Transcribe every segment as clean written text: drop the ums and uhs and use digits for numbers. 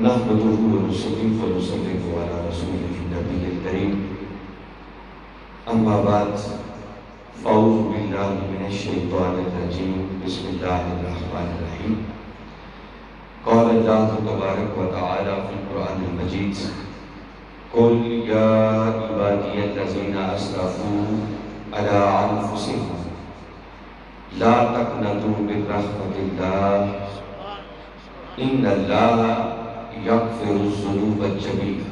نحمده ونصلي ونسلم على رسوله النبي الكريم أما بعد فأعوذ بالله من الشيطان الرجيم بسم الله الرحمن الرحيم قال الله تبارك وتعالى في القرآن المجيد قل يا عبادي الذين أسرفوا على أنفسهم لا تقنطوا من رحمة الله إن الله يغفر الذنوب جميعا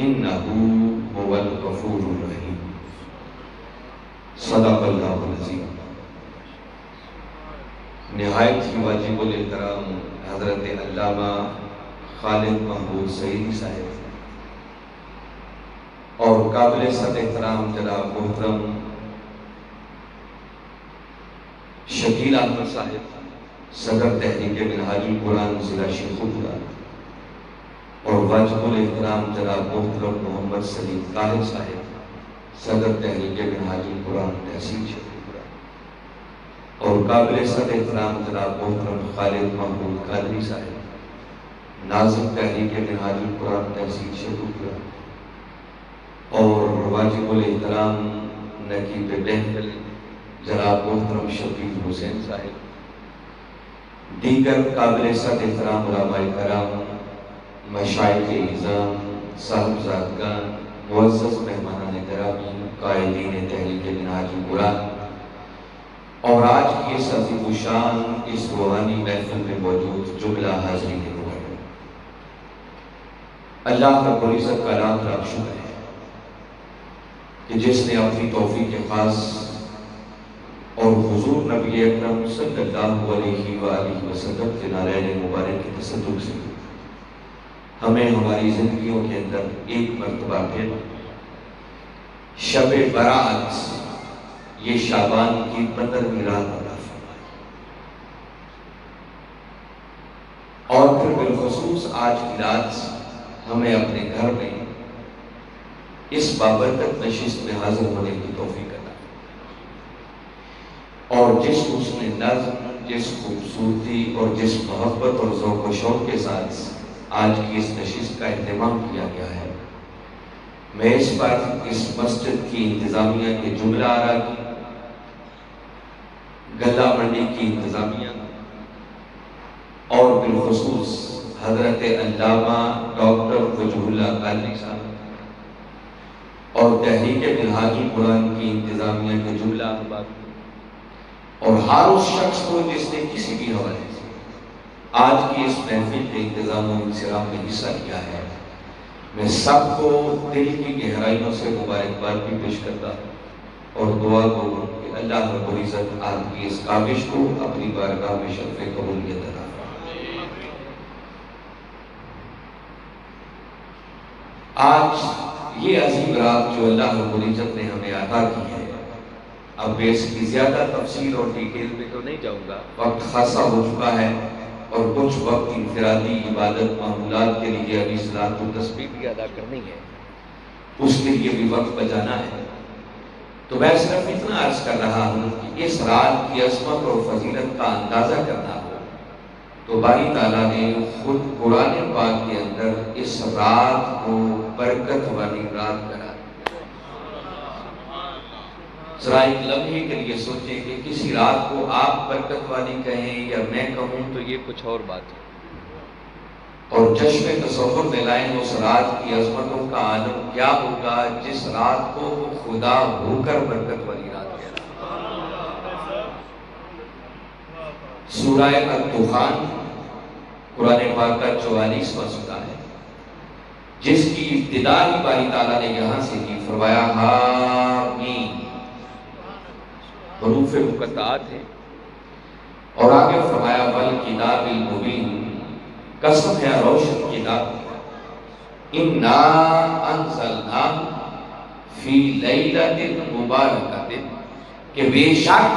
إنه هو الغفور الرحيم صدق اللہ العظیم۔ نہایت ہی واجب الاحترام حضرت علامہ خالد محمود سعیدی صاحب اور قابل صد احترام جناب محترم شکیل احمد صاحب صدر تحریک منہاج القرآن ضلع شیخوپورہ اور واجب الاحترام جناب محترم محمد سلیم طاہر صاحب صدر تحریک منہاج القرآن تحصیل شیخوپورہ اور قابل صد احترام جناب محترم خالد محمود قادری صاحب ناظم تحریک منہاج القرآن تحصیل شیخوپورہ اور واجب الاحترام نقیب محفل جناب محترم شفیق حسین صاحب، دیگر قابل صد احترام علماء کرام، مشائخ اعظام، صاحبزادگان، معزز مہمانان گرامی، قائدین تحریک منہاج القرآن اور آج کی اس عظیم الشان اس روحانی محفل میں موجود جملہ حاضرین مکرم، اللہ رب العزت کا لاکھ لاکھ شکر ہے کہ جس نے اپنی توفیق خاص اور حضور نبی اکرم صلی اللہ علیہ وآلہ وسلم کے نارائن مبارک کے تصدق سے ہمیں ہماری زندگیوں کے اندر ایک مرتبہ پھر شب برات یہ شعبان کی 15ویں رات عطا فرمائی اور پھر بالخصوص آج کی رات ہمیں اپنے گھر میں اس بابرکت نشست میں حاضر ہونے کی توفیق عطا اور جس حسن نظم، جس خوبصورتی اور جس محبت اور ذوق و شوق کے ساتھ آج کی اس نشست کا اہتمام کیا گیا ہے، میں اس پر اس مسجد کی انتظامیہ کے جملہ آرا کی، گلہ منڈی کی انتظامیہ اور بالخصوص حضرت علامہ ڈاکٹر وجہ اللہ قادری صاحب اور تحریک منہاج القرآن کی انتظامیہ کے جملہ احباب اور ہر اس شخص کو جس نے کسی بھی حوالے سے آج کی اس محفل کے انتظام و انصرام میں حصہ لیا ہے، میں سب کو دل کی گہرائیوں سے مبارکباد بھی پیش کرتا ہوں اور دعا کو کہ اللہ رب العزت آپ کی اس کاوش کو اپنی بارگاہ میں شرف قبولیت عطا فرمائے۔ آج یہ عظیم رات جو اللہ رب العزت نے ہمیں عطا کی ہے، اب میں اس کی زیادہ تفصیل اور ڈیٹیل میں تو نہیں جاؤں گا، وقت خاصا ہو چکا ہے اور کچھ وقت انفرادی عبادت معمولات کے لیے ابھی صلاۃ التسبیح بھی ادا کرنی ہے، اس کے لیے بھی وقت بچانا ہے، تو میں صرف اتنا عرض کر رہا ہوں کہ اس رات کی عظمت اور فضیلت کا اندازہ کرنا ہو تو باری تعالیٰ نے خود قرآن پاک کے اندر اس رات کو برکت والی رات کرا۔ ذرا ایک لمحے کے لیے سوچیں کہ کسی رات کو آپ برکت والی کہیں یا میں کہوں تو یہ کچھ اور بات ہے، اور چشم تصور میں لائیں اس رات کی عظمتوں کا عالم کیا ہوگا جس رات کو خدا ہو کر برکت والی رات کہہ رہا۔ سورہ الدخان قرآن پاک کا 44واں سورہ ہے، جس کی ابتدا ہی باری تعالیٰ نے یہاں سے کی، فرمایا حامیم، حروف مقطعات ہیں، اور آگے فرمایا والکتاب المبین، قسم ہے روشن کتاب، انا انزلناہ فی لیلۃ مبارکۃ، کہ بے شک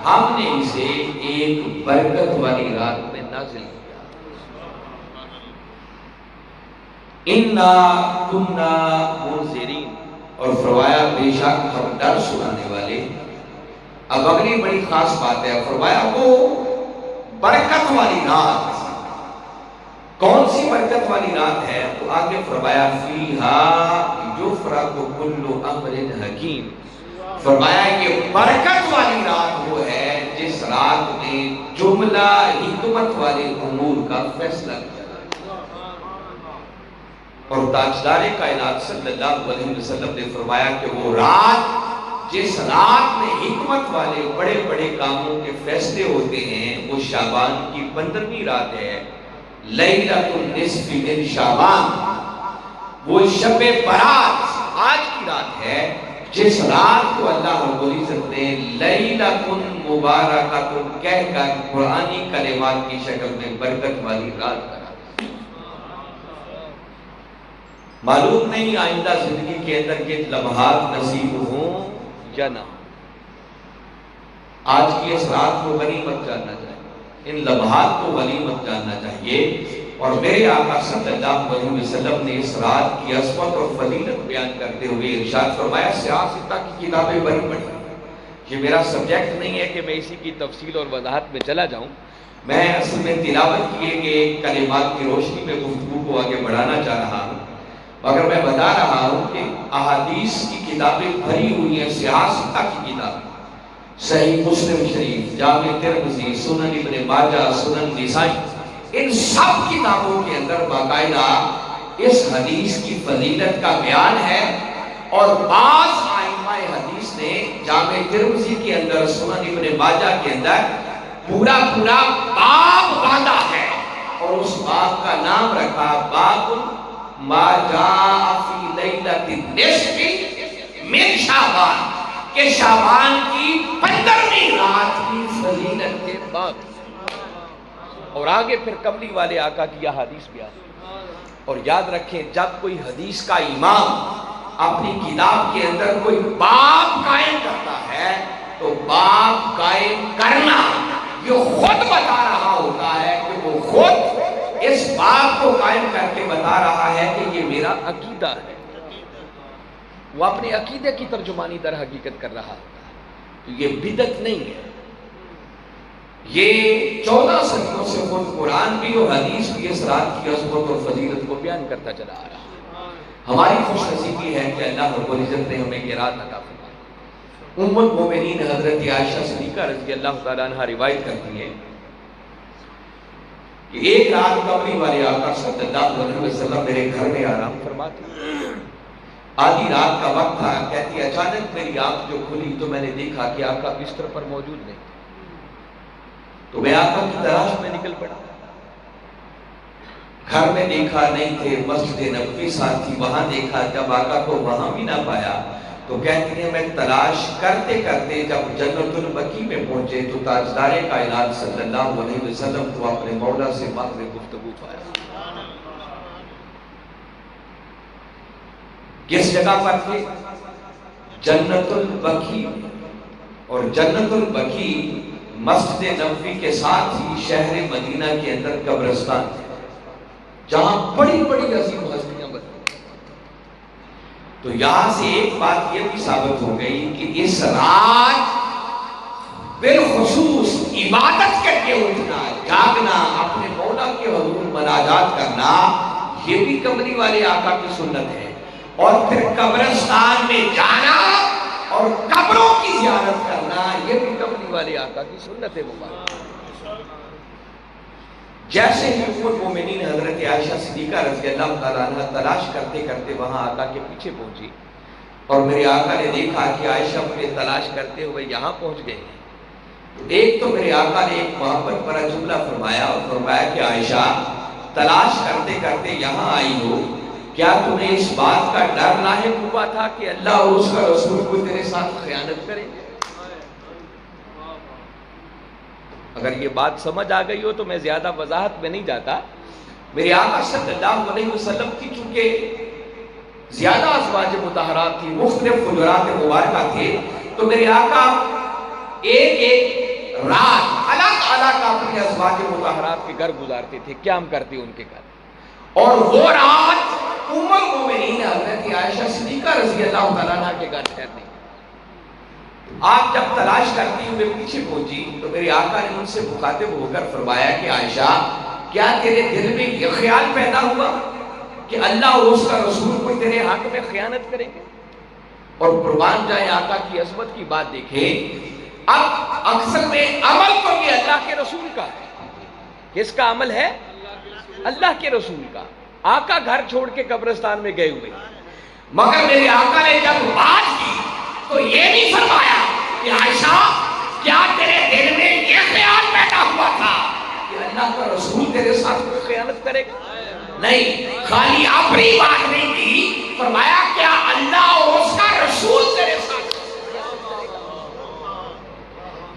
ہم نے اسے ایک برکت والی رات میں نازل کیا۔ انا کنا منذرین، اور فرمایا بے شک ہم ڈر سنانے والے۔ اب اگلی بڑی خاص بات ہے، فرمایا وہ برکت والی رات کون سی برکت والی رات ہے؟ تو آگے فرمایا فیہا یفرق کل امر حکیم، فرمایا یہ برکت والی رات وہ ہے جس رات میں جملہ حکمت والے امور کا فیصلہ کیا جائے۔ اور تاجدار کائنات صلی اللہ علیہ وسلم نے فرمایا کہ وہ رات جس رات میں حکمت والے بڑے بڑے کاموں کے فیصلے ہوتے ہیں وہ شعبان کی 15ویں رات ہے، لیلۃ النصف من شعبان، وہ شب برات آج کی رات ہے جس رات کو اللہ رب العزت نے لیلۃ مبارکۃ کہہ کر قرآنی کلمات کی شکل میں برکت والی رات کرا۔ معلوم نہیں آئندہ زندگی کے اندر یہ لمحات نصیب ہوں یا نہ، آج کی اس رات کو غنیمت جاننا چاہیے، ان لمحات کو غنیمت جاننا چاہیے۔ اور میرے آقا صلی اللہ علیہ وسلم نے اس رات کی عظمت اور فضیلت بیان کرتے ہوئے ارشاد فرمایا، سیاستہ کی کتابیں بڑی پڑھی، یہ میرا سبجیکٹ نہیں ہے کہ میں اسی کی تفصیل اور وضاحت میں چلا جاؤں، میں اصل میں تلاوت کیے گئے کلمات کی روشنی میں گفتگو کو آگے بڑھانا چاہ رہا ہوں، مگر میں بتا رہا ہوں کہ احادیث کی کتابیں بھری ہوئی ہیں، سیاستہ کی کتابیں، صحیح مسلم شریف، جامع ترمذی، سنن ابن ماجہ، سنن نسائی، ان سب کتابوں کے اندر باقاعدہ اس حدیث کی فضیلت کا بیان ہے۔ اور بعض ائمہ حدیث نے جامع ترمذی کے اندر، سنن ابن ماجہ کے اندر پورا باب باندھا ہے اور اس باب کا نام رکھا باب ما جاء فی لیلۃ النصف من شعبان، کہ شعبان کی 15ویں رات کی فضیلت کے باب، اور آگے پھر کملی والے آقا کی یہ حدیث بیان۔ اور یاد رکھیں جب کوئی حدیث کا امام اپنی کتاب کے اندر کوئی باب قائم کرتا ہے تو باب قائم کرنا یہ خود بتا رہا ہوتا ہے کہ وہ خود اس باب کو قائم کر کے بتا رہا ہے کہ یہ میرا عقیدہ ہے، وہ اپنے عقیدے کی ترجمانی در حقیقت کر رہا ہوتا ہے، تو یہ بدعت نہیں ہے، یہ 14 صدیوں سے خود قرآن بھی اور حدیث بھی اس رات کی عظمت اور فضیلت کو بیان کرتا چلا آ رہا ہے۔ ہماری خوش نصیبی ہے کہ اللہ رب العزت نے ہمیں یہ رات عطا فرمائی۔ ام المومنین حضرت عائشہ صدیقہ رضی اللہ تعالیٰ عنہ روایت کرتی ہے کہ ایک رات کملی والے آقا صلی اللہ علیہ وسلم میرے گھر میں آرام فرماتے، آدھی رات کا وقت تھا، کہتی اچانک میری آنکھ جو کھلی تو میں نے دیکھا کہ آقا بستر پر موجود نہیں، تو میں آقا کی تلاش میں نکل پڑا، گھر میں دیکھا نہیں تھے، مسجد نبوی ساتھ تھی، وہاں دیکھا، جب آقا کو وہاں بھی نہ پایا تو کہتی ہیں میں تلاش کرتے کرتے جب جنت البقیع میں پہنچے تو تاجدار کائنات صلی اللہ علیہ وسلم کو اپنے مولا سے محض گفتگو پایا۔ کس جگہ پر تھے؟ جنت البقیع، اور جنت البقیع مسجد نبوی کے ساتھ ہی شہر مدینہ کے اندر قبرستان ہے جہاں بڑی بڑی عظیم ہستیاں بنی۔ تو یہاں سے ایک بات یہ بھی ثابت ہو گئی کہ اس رات بالخصوص عبادت کر کے اٹھنا، جاگنا، اپنے مولا کے حضور مناجات کرنا، یہ بھی کملی والے آقا کی سنت ہے۔ اور پھر قبرستان میں جانا اور قبروں کی زیارت کرنا، یہ بھی کملی والے آقا کی سنت مبارک۔ جیسے ہی ام المومنین حضرت عائشہ صدیقہ رضی اللہ تعالیٰ عنہ تلاش کرتے کرتے وہاں آقا کے پیچھے پہنچی اور میرے آقا نے دیکھا کہ عائشہ مجھے تلاش کرتے ہوئے یہاں پہنچ گئے ہیں، تو ایک تو میرے آقا نے ایک محبت بھرا جملہ فرمایا اور فرمایا کہ عائشہ تلاش کرتے کرتے یہاں آئی ہو، کیا تمہیں اس بات کا ڈر لاحق ہوا تھا کہ اللہ اور اس کا رسول کو تیرے ساتھ خیانت کریں گے؟ اگر یہ بات سمجھ آ گئی ہو تو میں زیادہ وضاحت میں نہیں جاتا۔ میرے آقا صلی اللہ علیہ وسلم کی چونکہ زیادہ ازواج مطہرات تھی، مختلف حجرات مبارکہ تھے، تو میرے آقا ایک ایک رات الگ الگ اپنی ازواج مطہرات کے گھر گزارتے تھے، قیام کرتے ان کے گھر، اور وہ رات ام المومنین حضرت عائشہ صدیقہ رضی اللہ تعالیٰ عنہ کے گھر ٹھہرتے۔ آپ جب تلاش کرتی ہوئے پیچھے پہنچی تو میرے آقا نے ان سے مخاطب ہو کر فرمایا کہ عائشہ کیا تیرے دل میں یہ خیال پیدا ہوا کہ اللہ اور اس کا رسول کوئی تیرے حق میں خیانت کریں گے؟ اور قربان جائے آقا کی عظمت کی بات دیکھیں، اب اکثر میں عمل تو یہ اللہ کے رسول کا ہے. کس کا عمل ہے؟ اللہ کے رسول کا. آقا گھر چھوڑ کے قبرستان میں گئے ہوئے، مگر میرے آقا نے جب بات کی تو یہ نہیں فرمایا کہ عائشہ کیا تیرے دل میں یہ خیال پیدا ہوا تھا کہ اللہ کا رسول تیرے ساتھ کوئی خیانت کرے گا؟ نہیں، خالی اپنی بات نہیں کی، فرمایا کیا اللہ اور اس کا رسول تیرے ساتھ کرے گا؟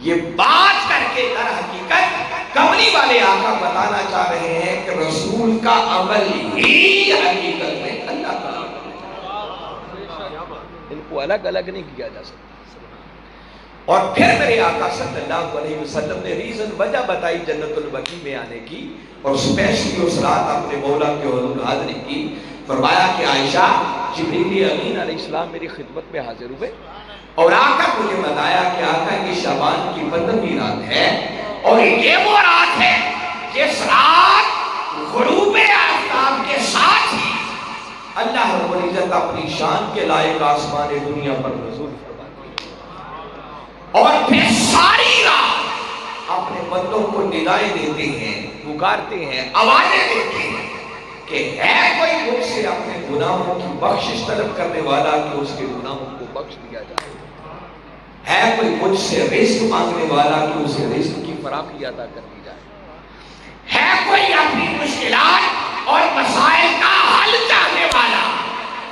یہ بات کر کے در حقیقت کملی والے آقا بتانا چاہ رہے ہیں کہ رسول کا عمل ہی حقیقت میں اللہ کا عمل ہے، ان کو الگ الگ نہیں کیا جا سکتا. اور پھر میرے آقا صلی اللہ علیہ وسلم نے ریزن وجہ بتائی جنت البقیع میں آنے کی، اور اسپیشلی اس رات اپنے مولا کے حضور حاضری کی. فرمایا کہ عائشہ جبریل امین علیہ السلام میری خدمت میں حاضر ہوئے اور آ کر مجھے بتایا کہ آقا یہ شعبان کی 15ویں رات ہے، اور یہ وہ رات ہے جس رات غروب آفتاب کے ساتھ ہی اللہ رب العزت اپنی شان کے لائق آسمان دنیا پر نزول فرماتے ہیں، اور پھر ساری رات اپنے بندوں کو ندائیں دیتے ہیں، پکارتے ہیں، آوازیں دیتے ہیں کہ ہے کوئی مجھ سے اپنے گناہوں کی بخشش طلب کرنے والا کہ اس کے گناہوں کو بخش دیا جائے، ہے کوئی مجھ سے رزق مانگنے والا کہ اسے رزق کی فراخی عطا کر دی جائے، ہے کوئی اپنی مشکلات اور مسائل کا حل چاہنے والا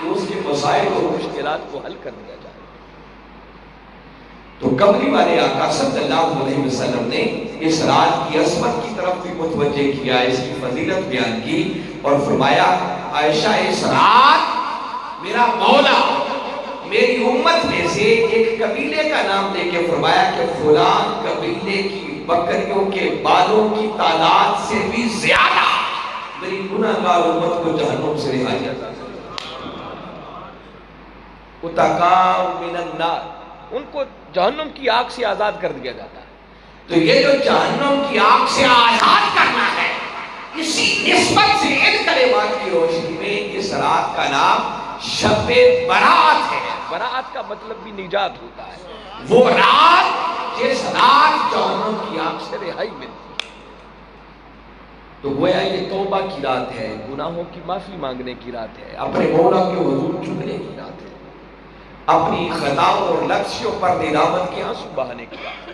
کہ اس کے مسائل اور مشکلات کو حل کر دیا جائے. تو کملی والے آقا صلی اللہ علیہ وسلم نے اس رات کی عظمت کی طرف بھی متوجہ کیا، اس کی فضیلت بیان کی اور فرمایا عائشہ اس رات میرا مولا میری امت میں سے ایک قبیلے کا نام دے کے فرمایا کہ فلان قبیلے کی بکریوں کے بالوں کی تعداد سے بھی زیادہ میری گناہگار امت کو جہنم سے رہا جاتا ہے. اتقاء من النار، ان کو جہنم کی آگ سے آزاد کر دیا جاتا ہے. تو یہ جو جہنم کی آگ سے آزاد کرنا ہے، اسی نسبت سے ان کلمات کی روشنی میں اس رات کا نام شب برات ہے. برات کا مطلب بھی نجات ہوتا ہے، وہ رات جس رات جہنم کی آگ سے رہائی ملتی ہے. تو گویا یہ توبہ کی رات ہے، گناہوں کی معافی مانگنے کی رات ہے، اپنے مولا کے حضور جھکنے کی رات ہے، اپنی خطاؤں اور لفظوں پر ندامت کے آنسو بہانے کی رات ہے.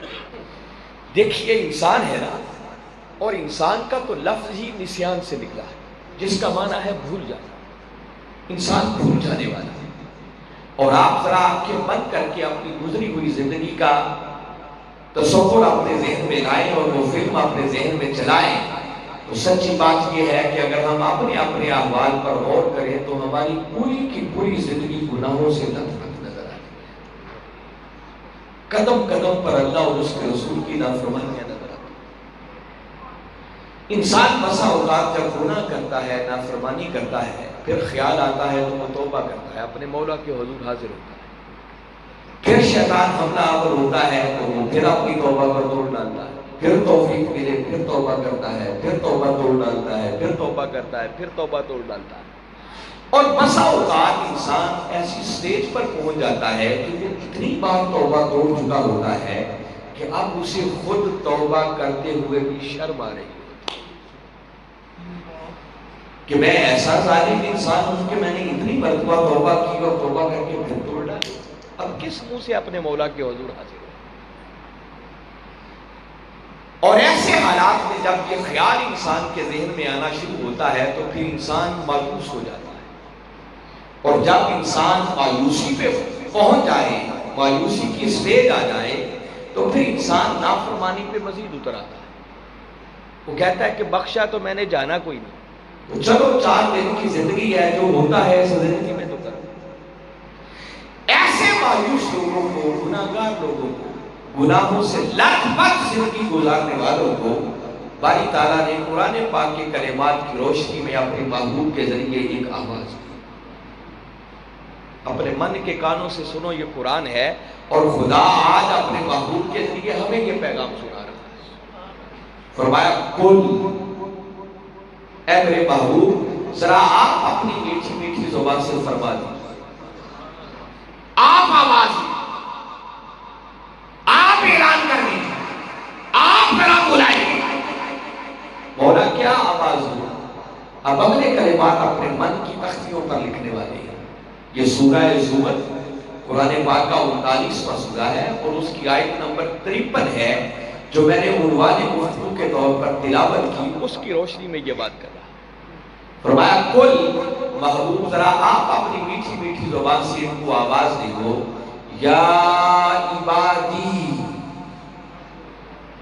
دیکھیے انسان ہے نا، اور انسان کا تو لفظ ہی نسیان سے نکلا ہے، جس کا معنی ہے بھول جانا. انسان بھول جانے والا ہے. اور آپ ذرا آپ کے من کر کے اپنی گزری ہوئی زندگی کا تصور اپنے ذہن میں لائیں اور وہ فلم اپنے ذہن میں چلائیں، تو سچی بات یہ ہے کہ اگر ہم اپنے اپنے احوال پر غور کریں تو ہماری پوری کی پوری زندگی گناہوں سے لت پت نظر آتی ہے. قدم قدم پر اللہ اور اس کے رسول کی نافرمانیاں نظر آتی ہیں. انسان بسا اوقات جب گناہ کرتا ہے، نافرمانی کرتا ہے، پھر خیال آتا ہے تو وہ توبہ کرتا ہے، اپنے مولا کے حضور حاضر ہوتا ہے. پھر شیطان حملہ آور ہوتا ہے تو وہ پھر اپنی توبہ پر توڑ ڈالتا ہے، پھر توفیق ملے پھر توبہ کرتا ہے، پھر توبہ توڑ ڈالتا ہے، پھر توبہ کرتا ہے، پھر توبہ توڑ ڈالتا ہے. اور بسا اوقات انسان ایسی سٹیج پر پہنچ جاتا ہے کہ وہ اتنی بار توبہ توڑ چکا ہوتا ہے کہ اب اسے خود توبہ کرتے ہوئے بھی شرم آ رہی ہے کہ میں ایسا ظالم انسان ہوں کہ میں نے اتنی مرتبہ توبہ کی اور توبہ کر کے پھر توڑ ڈالی. اب کس منہ سے اپنے مولا کے حضور حاضر ہو؟ اور ایسے حالات میں جب یہ خیال انسان کے ذہن میں آنا شروع ہوتا ہے تو پھر انسان مایوس ہو جاتا ہے. اور جب انسان مایوسی پہ پہنچ جائے، مایوسی کی سٹیج آ جائے، تو پھر انسان نافرمانی پہ مزید اتر آتا ہے. وہ کہتا ہے کہ بخشا تو میں نے جانا کوئی نہیں، تو چلو 4 دن کی زندگی ہے، جو ہوتا ہے اس زندگی میں تو کرو. ایسے مایوس لوگوں کو، گناہگار لوگوں کو، گناہوں سے لت پت زندگی گزارنے والوں کو باری تعالیٰ نے قرآن پاک کے کلمات کی روشنی میں اپنے محبوب کے ذریعے ایک آواز دی. اپنے من کے کانوں سے سنو، یہ قرآن ہے اور خدا آج اپنے محبوب کے ذریعے ہمیں یہ پیغام سنا رہا ہے. فرمایا کل اے میرے محبوب ذرا آپ اپنی میٹھی میٹھی زبان سے فرما دیں، آپ آواز دیں، آپ اعلان کر دیں، آپ ذرا بلائیں۔ مولا کیا آواز دوں؟ اب اگلے کلمات اپنے من کی تختیوں پر لکھنے والے ہیں۔ یہ سورہ زمر قرآن پاک کا 39واں سورہ ہے اور اس کی آیت نمبر 53 ہے جو میں نے عنوان گفتگو کے طور پر تلاوت کی، اس کی روشنی میں یہ بات کر رہا۔ فرمایا کل محبوب ذرا آپ اپنی میٹھی میٹھی زبان سے ان کو آواز دو، یا عبادی،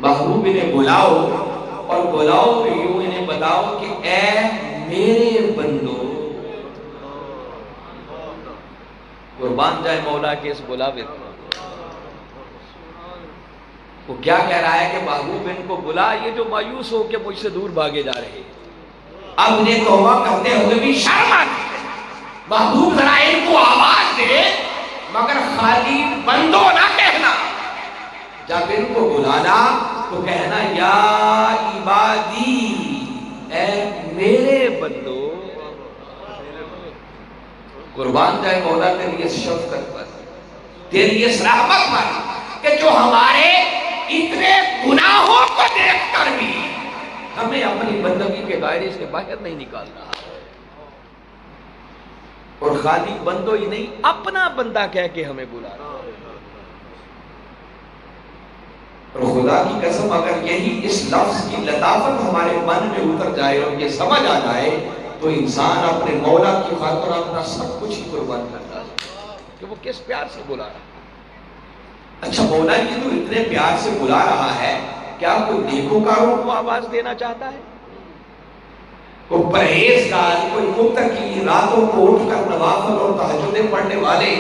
محبوب انہیں بلاؤ اور بلاؤ کہ یوں انہیں بتاؤ کہ اے میرے بندو۔ قربان جائے مولا کے اس بلاوے کو۔ وہ کیا کہہ رہا ہے کہ محبوب ان کو بلا، یہ جو مایوس ہو کے مجھ سے دور بھاگے جا رہے ہیں، اب انہیں توبہ کرتے ہوئے بھی شرم آتی ہے۔ محبوب ذرا ان کو آواز دے، مگر خالی بندو نہ کہنا۔ جب ان کو بلانا تو کہنا یا عبادی، اے میرے بندو۔ قربان جائے مولا تیری اس شفقت پر، تیری اس رحمت پر کہ جو ہمارے اتنے گناہوں کو دیکھ کر بھی ہمیں اپنی بندگی کے دائرے سے باہر نہیں نکال رہا، اور خالی بندو ہی نہیں اپنا بندہ کہہ کے ہمیں بلا رہا۔ اور خدا کی قسم اگر یہی اس لفظ کی لطافت ہمارے من میں اتر جائے اور یہ سمجھ آ جائے تو انسان اپنے مولا کی خاطر اپنا سب کچھ ہی قربان کرتا ہے کہ وہ کس پیار سے بلا رہا ہے۔ اچھا مولا یہ تو اتنے پیار سے بلا رہا ہے، کیا کوئی نیکوکاروں کو آواز دینا چاہتا ہے؟ کوئی پرہیزگار، کوئی متقی، راتوں کو اٹھ کر نوافل اور تہجدیں پڑھنے والے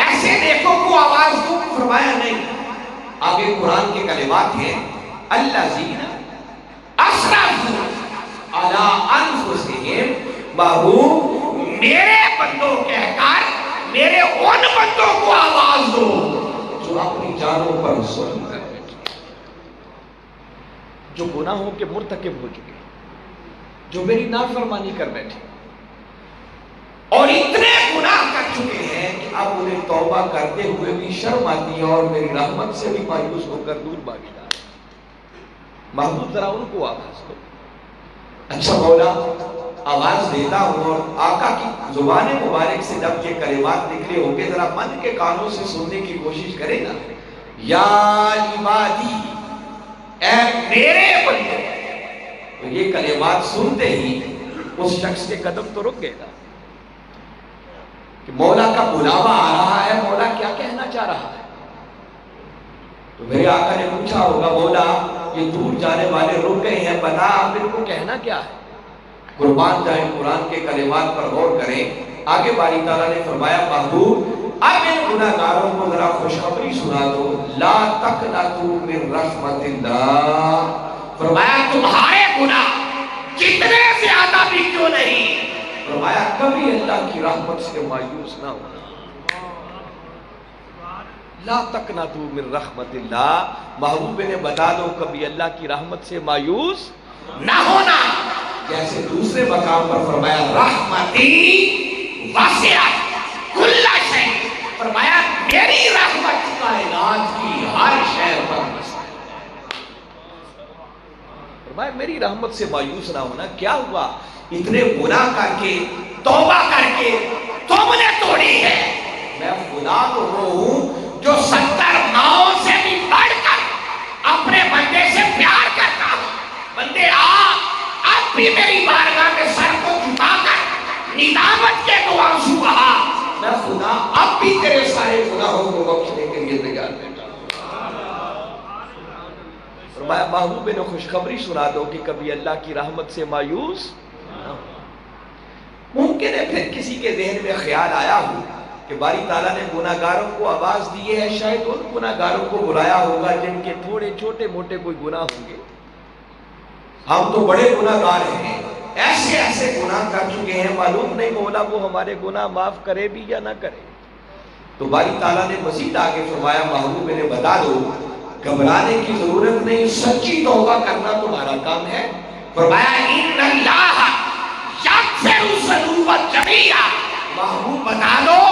ایسے دیکھو کو آواز دو؟ فرمایا نہیں۔ آگے قرآن کے کلمات ہیں الذین اسرفوا علی انفسہم، محبوب میرے بندوں کہہ کر میرے ان بندوں کو آواز دو جو اپنی جانوں پر ظلم کر بیٹھے، جو گناہوں کے مرتکب ہو چکے، جو میری نافرمانی کر بیٹھے اور اتنے گناہ کر چکے چکے ہیں کہ اب انہیں توبہ کرتے ہوئے بھی شرم آتی ہے اور میری رحمت سے بھی مایوس ہو کر دور بھاگے جا رہے ہیں۔ محبوب ذرا ان کو آواز دو۔ اچھا مولا آواز دیتا ہوں اور آقا کی زبان مبارک سے جب یہ کلمات نکلے ہوں گے ذرا من کے کانوں سے سننے کی کوشش کرے نا، یا عبادی، اے میرے بندے۔ تو یہ کلمات سنتے ہی اس شخص کے قدم تو رک گئے نا کہ مولا کا بلاوا آ رہا ہے، مولا کیا کہنا چاہ رہا ہے۔ تو میرے آقا نے پوچھا ہوگا مولا یہ دور جانے والے رک گئے ہیں، بتا آپ ان کو کہنا کیا ہے۔ قربان جائیں قرآن کے کلمات پر غور کریں۔ آگے باری تعالیٰ نے فرمایا محبوب اب ان گناہگاروں کو ذرا خوشخبری سنا دو، لا تقنطوا من رحمت اللہ۔ فرمایا تمہارے گناہ جتنے زیادہ بھی کیوں نہیں، فرمایا کبھی اللہ کی رحمت سے مایوس نہ ہونا۔ لا تقنطوا من رحمت اللہ، محبوب نے بتا دو کبھی اللہ کی رحمت سے مایوس نہ ہونا۔ جیسے دوسرے مقام پر فرمایا رحمتی وسعت کل شیء، فرمایا میری رحمت کائنات کی ہر شے پر وسعت۔ فرمایا میری رحمت سے مایوس نہ ہونا۔ کیا ہوا؟ اتنے گناہ کر کے توبہ کر کے تم نے توڑی ہے۔ میں خدا تو وہ ہوں جو 70 ماؤں سے بھی بڑھ کر اپنے بندے سے پیار کرتا ہوں۔ بندے اب بھی میری بارگاہ میں سر کو جھکا کر ندامت کے دو آنسو بہا، میں خدا اب بھی تیرے سارے گناہوں کو بخشنے کے لیے تیار بیٹھا ہوں۔ فرمایا محبوب نے خوشخبری سنا دو کہ کبھی اللہ کی رحمت سے مایوس نہ ہو۔ ممکن ہے پھر کسی کے ذہن میں خیال آیا ہو کہ باری تعالیٰ نے گناہگاروں کو آواز دی ہے، شاید ان گناہگاروں کو بلایا ہوگا جن کے تھوڑے چھوٹے موٹے کوئی گناہ ہوں گے۔ ہم تو بڑے گناہگار ہیں، ایسے ایسے گناہ کر چکے ہیں، معلوم نہیں مولا وہ ہمارے گناہ معاف کرے بھی یا نہ کرے۔ تو باری تعالیٰ نے مزید آگے فرمایا محبوب نے بتا دو گھبرانے کی ضرورت نہیں، سچی توبہ کرنا تمہارا کام ہے۔ فرمایا ان اللہ یغفر الذنوب جميعا، محبوب بتا دو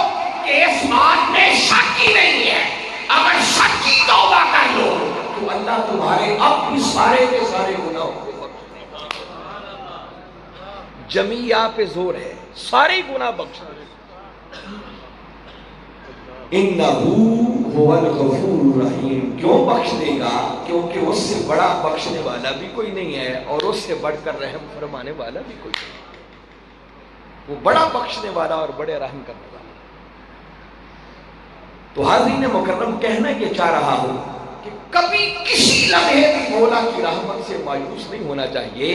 کہ اس بات میں شک ہی نہیں ہے، اگر سچی توبہ کر لو تو اللہ تمہارے اب بھی سارے کے سارے گناہوں کو بخش دے گا۔ جمیعہ پہ زور ہے، سارے گناہ بخش دے۔ انہو هو الغفور الرحیم، کیوں بخش دے گا؟ کیونکہ اس سے بڑا بخشنے والا بھی کوئی نہیں ہے اور اس سے بڑھ کر رحم فرمانے والا بھی کوئی نہیں ہے۔ وہ بڑا بخشنے والا اور بڑے رحم کرنے والا۔ تو حاضرین مکرم، کہنا یہ چاہ رہا ہوں کہ کبھی کسی لمحے بھی مولا کی رحمت سے مایوس نہیں ہونا چاہیے،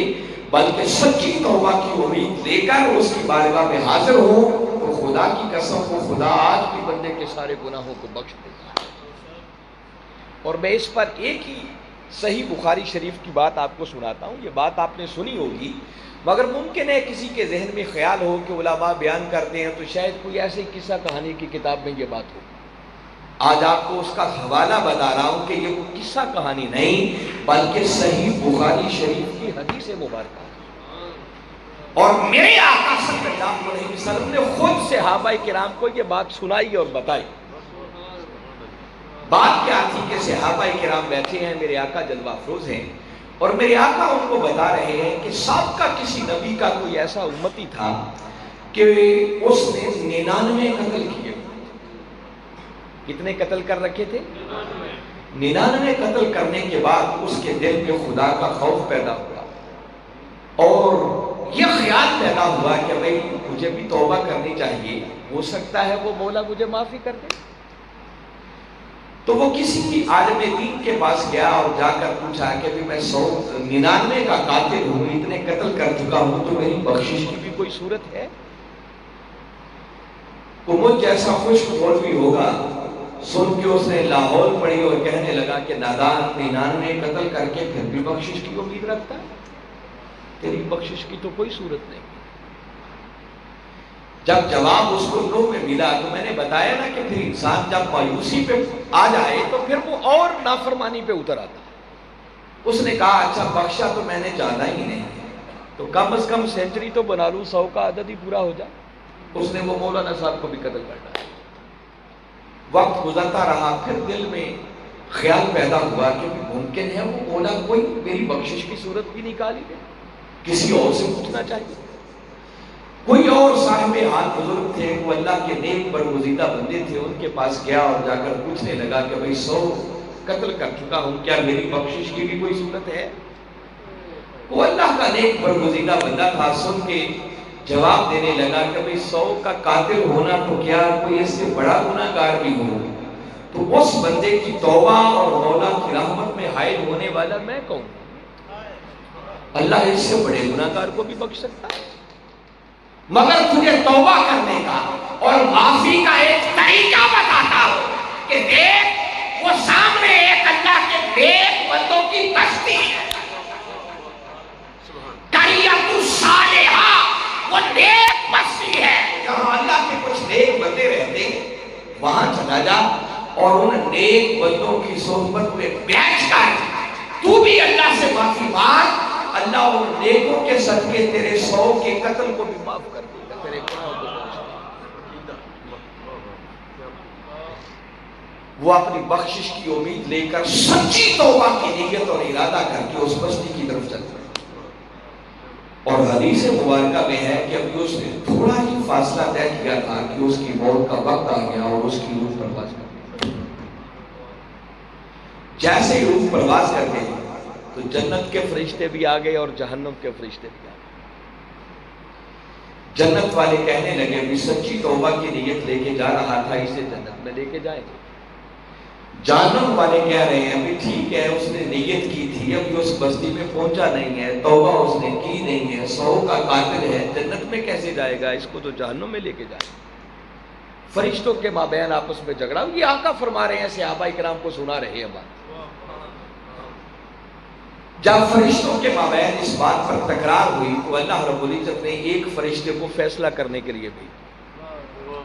بلکہ سچی توبہ کی امید لے کر اس کی بارگاہ میں حاضر ہو تو خدا کی قسم کو خدا آج بھی بندے کے سارے گناہوں کو بخش دے گا۔ اور میں اس پر ایک ہی صحیح بخاری شریف کی بات آپ کو سناتا ہوں، یہ بات آپ نے سنی ہوگی مگر ممکن ہے کسی کے ذہن میں خیال ہو کہ علماء بیان کرتے ہیں تو شاید کوئی ایسی قصہ کہانی کی کتاب میں یہ بات ہو۔ آج آپ کو اس کا حوالہ بتا رہا ہوں کہ یہ وہ قصہ کہانی نہیں بلکہ صحیح بخاری شریف کی حدیث مبارکہ، اور میرے آقا صلی اللہ علیہ وسلم نے خود صحابہ کرام کو یہ بات سنائی اور بتائی۔ بات کیا تھی کہ صحابہ کرام بیٹھے ہیں، میرے آقا جلوہ افروز ہیں اور میرے آقا ان کو بتا رہے ہیں کہ سابقہ کسی نبی کا کوئی ایسا امتی تھا کہ اس نے 99 قتل کیے۔ کتنے قتل کر رکھے تھے؟ 99 قتل کرنے کے بعد اس کے دل میں خدا کا خوف پیدا ہوا اور یہ خیال پیدا ہوا کہ بھئی مجھے بھی توبہ کرنی چاہیے، ہو سکتا ہے وہ مولا مجھے معافی کر دے۔ تو وہ کسی عالم دین کے پاس گیا اور جا کر پوچھا کہ میں 199 کا قاتل ہوں، اتنے قتل کر چکا ہوں، تو میری بخشش کی بھی کوئی صورت ہے؟ تو مجھ جیسا خشک مولوی ہوگا، سن کے اس نے لاہور پڑھی اور کہنے لگا کہ نادان 99 قتل کر کے پھر بھی بخشش کی امید رکھتا ہے، تیری بخشش کی تو کوئی صورت نہیں۔ جب جواب اس کو نو میں ملا تو میں نے بتایا نا کہ پھر انسان جب مایوسی پہ آ جائے تو پھر وہ اور نافرمانی پہ اتر آتا ہے۔ اس نے کہا اچھا بخشا تو میں نے جانا ہی نہیں، تو کم از کم سینچری تو بنا لوں، 100 کا عدد ہی پورا ہو جائے۔ اس نے وہ مولانا صاحب کو بھی قتل کر ڈالا۔ وقت گزرتا رہا، پھر دل میں خیال پیدا ہوا کہ ممکن ہے وہ مولا کوئی میری بخشش کی صورت بھی نکالی دے، کسی اور سے پوچھنا چاہیے۔ کوئی اور صاحب حال بزرگ تھے، وہ اللہ کے نیک برگزیدہ بندے تھے، ان کے پاس گیا اور جا کر پوچھنے لگا کہ بھئی 100 قتل کر چکا ہوں، کیا میری بخشش کی بھی کوئی صورت ہے؟ وہ اللہ کا نیک برگزیدہ بندہ تھا، سن کے جواب دینے لگا کہ بھئی 100 کا قاتل ہونا تو کیا کوئی اس سے بڑا گناہگار بھی ہو تو اس بندے کی توبہ اور مولا کی رحمت میں حائل ہونے والا میں کون؟ اللہ اس سے بڑے گناہگار کو بھی بخش سکتا ہے، مگر تجھے توبہ کرنے کا اور معافی کا ایک طریقہ بتاتا ہوں کہ دیکھ وہ سامنے ایک اللہ کے نیک بندوں کی کشتی ہے، قریۃ الصالحہ، وہ نیک بستی ہے، جہاں اللہ کے کچھ نیک بندے رہتے ہیں وہاں چلا جا اور ان نیک بندوں کی صحبت میں بیٹھ کر تو بھی اللہ سے معافی مانگ، اللہ ان نیکوں کے صدقے تیرے 100 کے قتل کو بھی معاف کر دے گا، تیرے گناہوں کو بخش دے گا۔ وہ اپنی بخشش کی امید لے کر سچی توبہ کی نیت اور ارادہ کر کے اس بستی کی طرف چل پڑے، اور حدیث مبارکہ میں ہے کہ ابھی اس نے تھوڑا ہی فاصلہ طے کیا تھا کہ اس کی موت کا وقت آ گیا اور اس کی روح پرواز کر گئی۔ جیسے ہی روح پرواز کر گئی تو جنت کے فرشتے بھی آ گئے اور جہنم کے فرشتے بھی آ گئے۔ جنت والے کہنے لگے بھی سچی توبہ کی نیت لے کے جا رہا تھا، اسے جنت میں لے کے جائیں گے۔ جہنم والے کہہ رہے ہیں بھی ٹھیک ہے اس نے نیت کی تھی، ابھی اس بستی میں پہنچا نہیں ہے، توبہ اس نے کی نہیں ہے، 100 کا قاتل ہے، جنت میں کیسے جائے گا، اس کو تو جہنم میں لے کے جائیں۔ فرشتوں کے مابین آپس میں جھگڑا، یہ آقا فرما رہے ہیں، صحابہ کرام کو سنا رہے ہیں بات۔ جب فرشتوں کے مابین اس بات پر تکرار ہوئی تو اللہ رب العزت نے ایک فرشتے کو فیصلہ کرنے کے لیے بھیجا،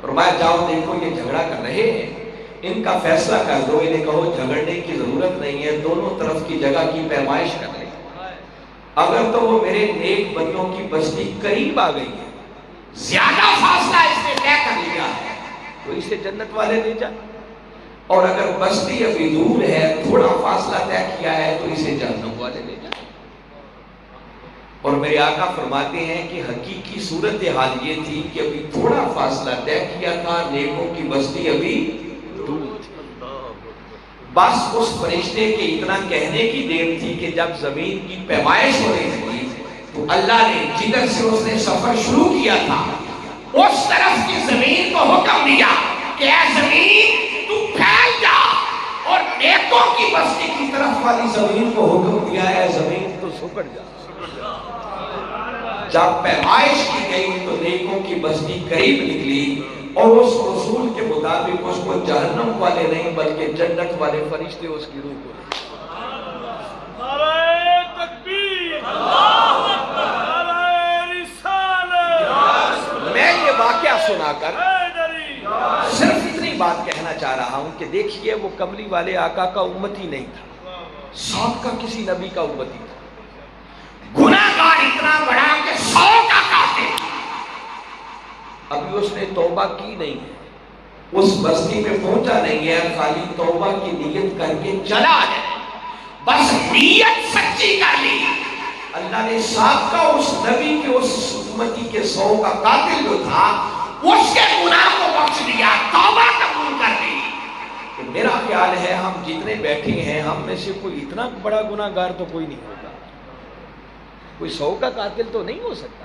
فرمایا جاؤ دیکھو یہ جھگڑا کر رہے ہیں، ان کا فیصلہ کر دو، انہیں کہو جھگڑنے کی ضرورت نہیں ہے، دونوں طرف کی جگہ کی پیمائش کر لیں۔ اگر تو وہ میرے نیک بندوں کی بستی قریب آ گئی ہے، زیادہ فاصلہ اس نے طے کر لیا ہے، تو اسے جنت والے لے جا، اور اگر بستی ابھی دور ہے، تھوڑا فاصلہ طے کیا ہے، تو اسے جہنم والے لے جا۔ اور میرے آقا فرماتے ہیں کہ حقیقی صورتحال یہ تھی کہ ابھی تھوڑا فاصلہ طے کیا تھا، نیکوں کی بستی ابھی دور تھی۔ بس اس فرشتے کے اتنا کہنے کی دیر تھی کہ جب زمین کی پیمائش ہو رہی تھی تو اللہ نے جدھر سے اس نے سفر شروع کیا تھا اس طرف کی زمین کو حکم دیا کہ اے زمین تو پھیل جا، اور نیکوں کی بستی کی طرف والی زمین کو حکم دیا ہے زمین تو سکڑ جا۔ جب پیمائش کی گئی تو نیکوں کی بستی قریب نکلی، اور اس رسول کے مطابق اس کو جہنم والے نہیں بلکہ جنت والے فرشتے اس کی روح کو لے۔ نعرہ تکبیر، اللہ اکبر، نعرہ رسالت۔ میں یہ واقعہ سنا کر صرف اتنی بات کہنا چاہ رہا ہوں کہ دیکھیے وہ کملی والے آقا کا امتی نہیں تھا، سابقہ کسی نبی کا امتی تھا۔ گناہگار اتنا بڑا کہ 100 کا قاتل، ابھی اس نے توبہ کی نہیں ہے، اس بستی میں پہنچا نہیں ہے، خالی توبہ کی نیت کر کے چلا ہے، بس نیت سچی کر لی۔ اللہ نے سابقہ اس نبی کے اس امتی کے 100 کا قاتل جو تھا اس کے گناہ کو بخش دیا، توبہ قبول کر دی۔ تو میرا خیال ہے ہم جتنے بیٹھے ہیں ہم میں سے کوئی اتنا بڑا گناہگار تو کوئی نہیں ہوگا، کوئی 100 کا قاتل تو نہیں ہو سکتا۔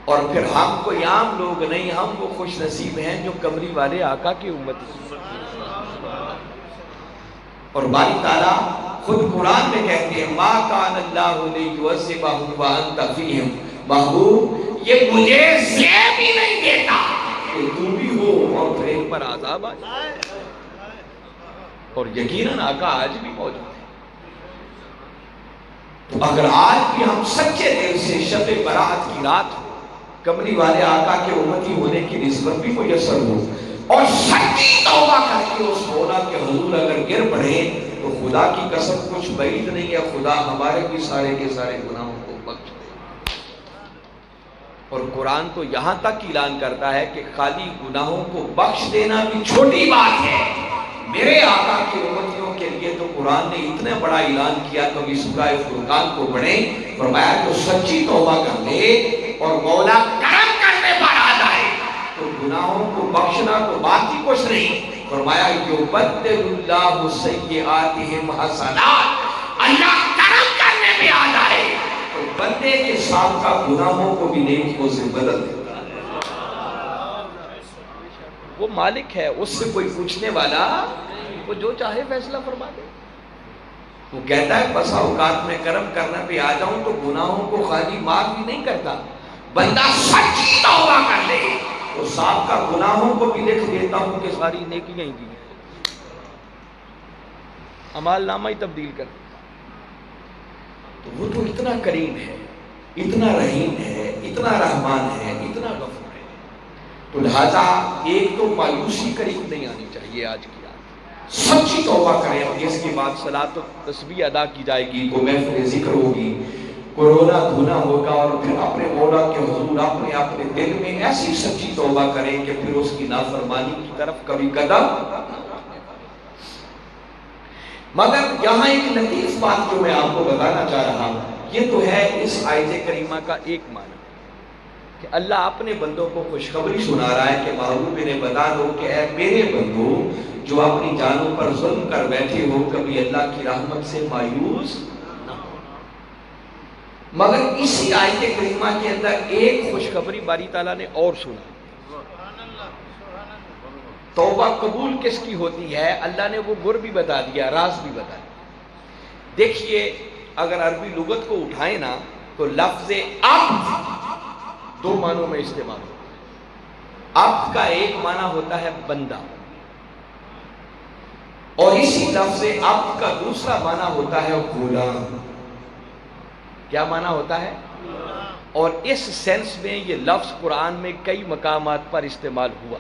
اور پھر ہم کوئی عام لوگ نہیں، ہم وہ خوش نصیب ہیں جو کمری والے آقا کی امتی ہیں۔ اور باری تعالیٰ خود قرآن میں کہتے ہیں ما کان اللہ لیعذبہم وانت فیہم، محبوب یہ مجھے زیب ہی نہیں دیتا کہ تو بھی ہو اور پھر ایک پر عذاب آ جائے۔ اور یقیناً آقا آج بھی موجود ہے۔ تو اگر آج بھی ہم سچے دل سے شب برات کی رات ہو، کملی والے آقا کے امتی ہونے کی نسبت بھی میسر ہو، اور سچی توبہ کر کے اس مولا کے حضور اگر گر پڑے تو خدا کی قسم کچھ بعید نہیں ہے، خدا ہمارے بھی سارے کے سارے گناہوں کو بخش دے۔ اور قرآن تو یہاں تک اعلان کرتا ہے کہ خالی گناہوں کو بخش دینا بھی چھوٹی بات ہے، میرے آقا کی امتیوں کے لیے تو قرآن نے اتنا بڑا اعلان کیا۔ کبھی سورہ فرقان کو پڑھیں، فرمایا جو سچی توبہ کر لے اور مولا کرم کرنے پر آ جائے تو گناہوں کو بخشنا تو بات ہی کچھ نہیں، فرمایا یبدل اللہ سیئاتہم حسنات، اللہ کرم کرنے میں آ جائے تو بندے کے سابقہ گناہوں کو بھی نیکیوں سے بدل دیتا ہے۔ وہ مالک ہے، اس سے کوئی پوچھنے والا، وہ جو چاہے فیصلہ فرما دے۔ وہ کہتا ہے بسا اوقات میں کرم کرنے پہ آ جاؤں تو گناہوں کو خالی معاف ہی نہیں کرتا، بندہ سچی توبہ کر لے تو سابقہ گناہوں کو بھی لکھ دیتا ہوں کہ ساری نیکیاں ہی کی ہیں، اعمال نامہ ہی تبدیل کر دیتا۔ تو وہ تو اتنا کریم ہے، اتنا رحیم ہے، اتنا رحمان ہے، اتنا غفور ہے۔ تو لہذا ایک تو مایوسی قریب نہیں آنی چاہیے، آج کی رات سچی توبہ کریں، اور اس کے بعد صلاۃ و تسبیح ادا کی جائے گی، کو محفل ذکر ہوگی، کورونا دھونا ہوگا، اور پھر اپنے مولا کے حضور اپنے دل میں ایسی سچی توبہ کریں کہ پھر اس کی نافرمانی کی طرف کبھی قدم نہ اٹھائیں۔ مگر یہاں ایک لطیف بات جو میں آپ کو بتانا چاہ رہا ہوں، یہ تو ہے اس آیت کریمہ کا ایک معنی کہ اللہ اپنے بندوں کو خوشخبری سنا رہا ہے کہ محبوب نے بتا دو کہ اے میرے بندو جو اپنی جانوں پر ظلم کر بیٹھے ہو، کبھی اللہ کی رحمت سے مایوس نہ ہو۔ مگر اسی آیت کریمہ کے اندر ایک خوشخبری باری تعالیٰ نے اور سنا۔ توبہ قبول کس کی ہوتی ہے اللہ نے وہ گر بھی بتا دیا، راز بھی بتا دیا۔ دیکھیے اگر عربی لغت کو اٹھائیں نا تو لفظ عبد دو معنوں میں استعمال ہوتا ہے۔ عبد کا ایک معنی ہوتا ہے بندہ، اور اسی لفظ عبد کا دوسرا معنی ہوتا ہے غلام۔ کیا معنی ہوتا ہے؟ اور اس سینس میں یہ لفظ قرآن میں کئی مقامات پر استعمال ہوا۔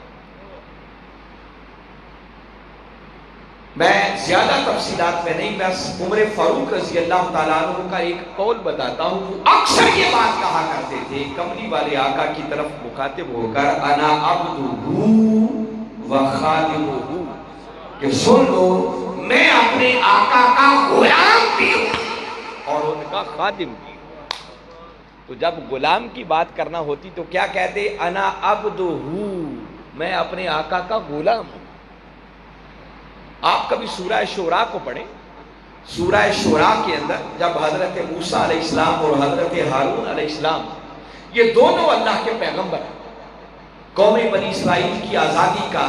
میں زیادہ تفصیلات میں نہیں، بس عمر فاروق رضی اللہ تعالیٰ عنہ کا ایک قول بتاتا ہوں. وہ اکثر یہ بات کہا کرتے تھے کملی والے آقا کی طرف مخاطب ہو کر، انا عبدہ و خادمہ، کہ سن لو میں اپنے آقا کا غلام بھی ہوں اور ان کا خادم بھی. تو جب غلام کی بات کرنا ہوتی تو کیا کہتے؟ انا عبدہ، میں اپنے آقا کا غلام ہوں. آپ کبھی سورہ شعراء کو پڑھیں. سورہ شعراء کے اندر جب حضرت موسیٰ علیہ السلام اور حضرت ہارون علیہ السلام یہ دونوں اللہ کے پیغمبر قوم بنی اسرائیل کی آزادی کا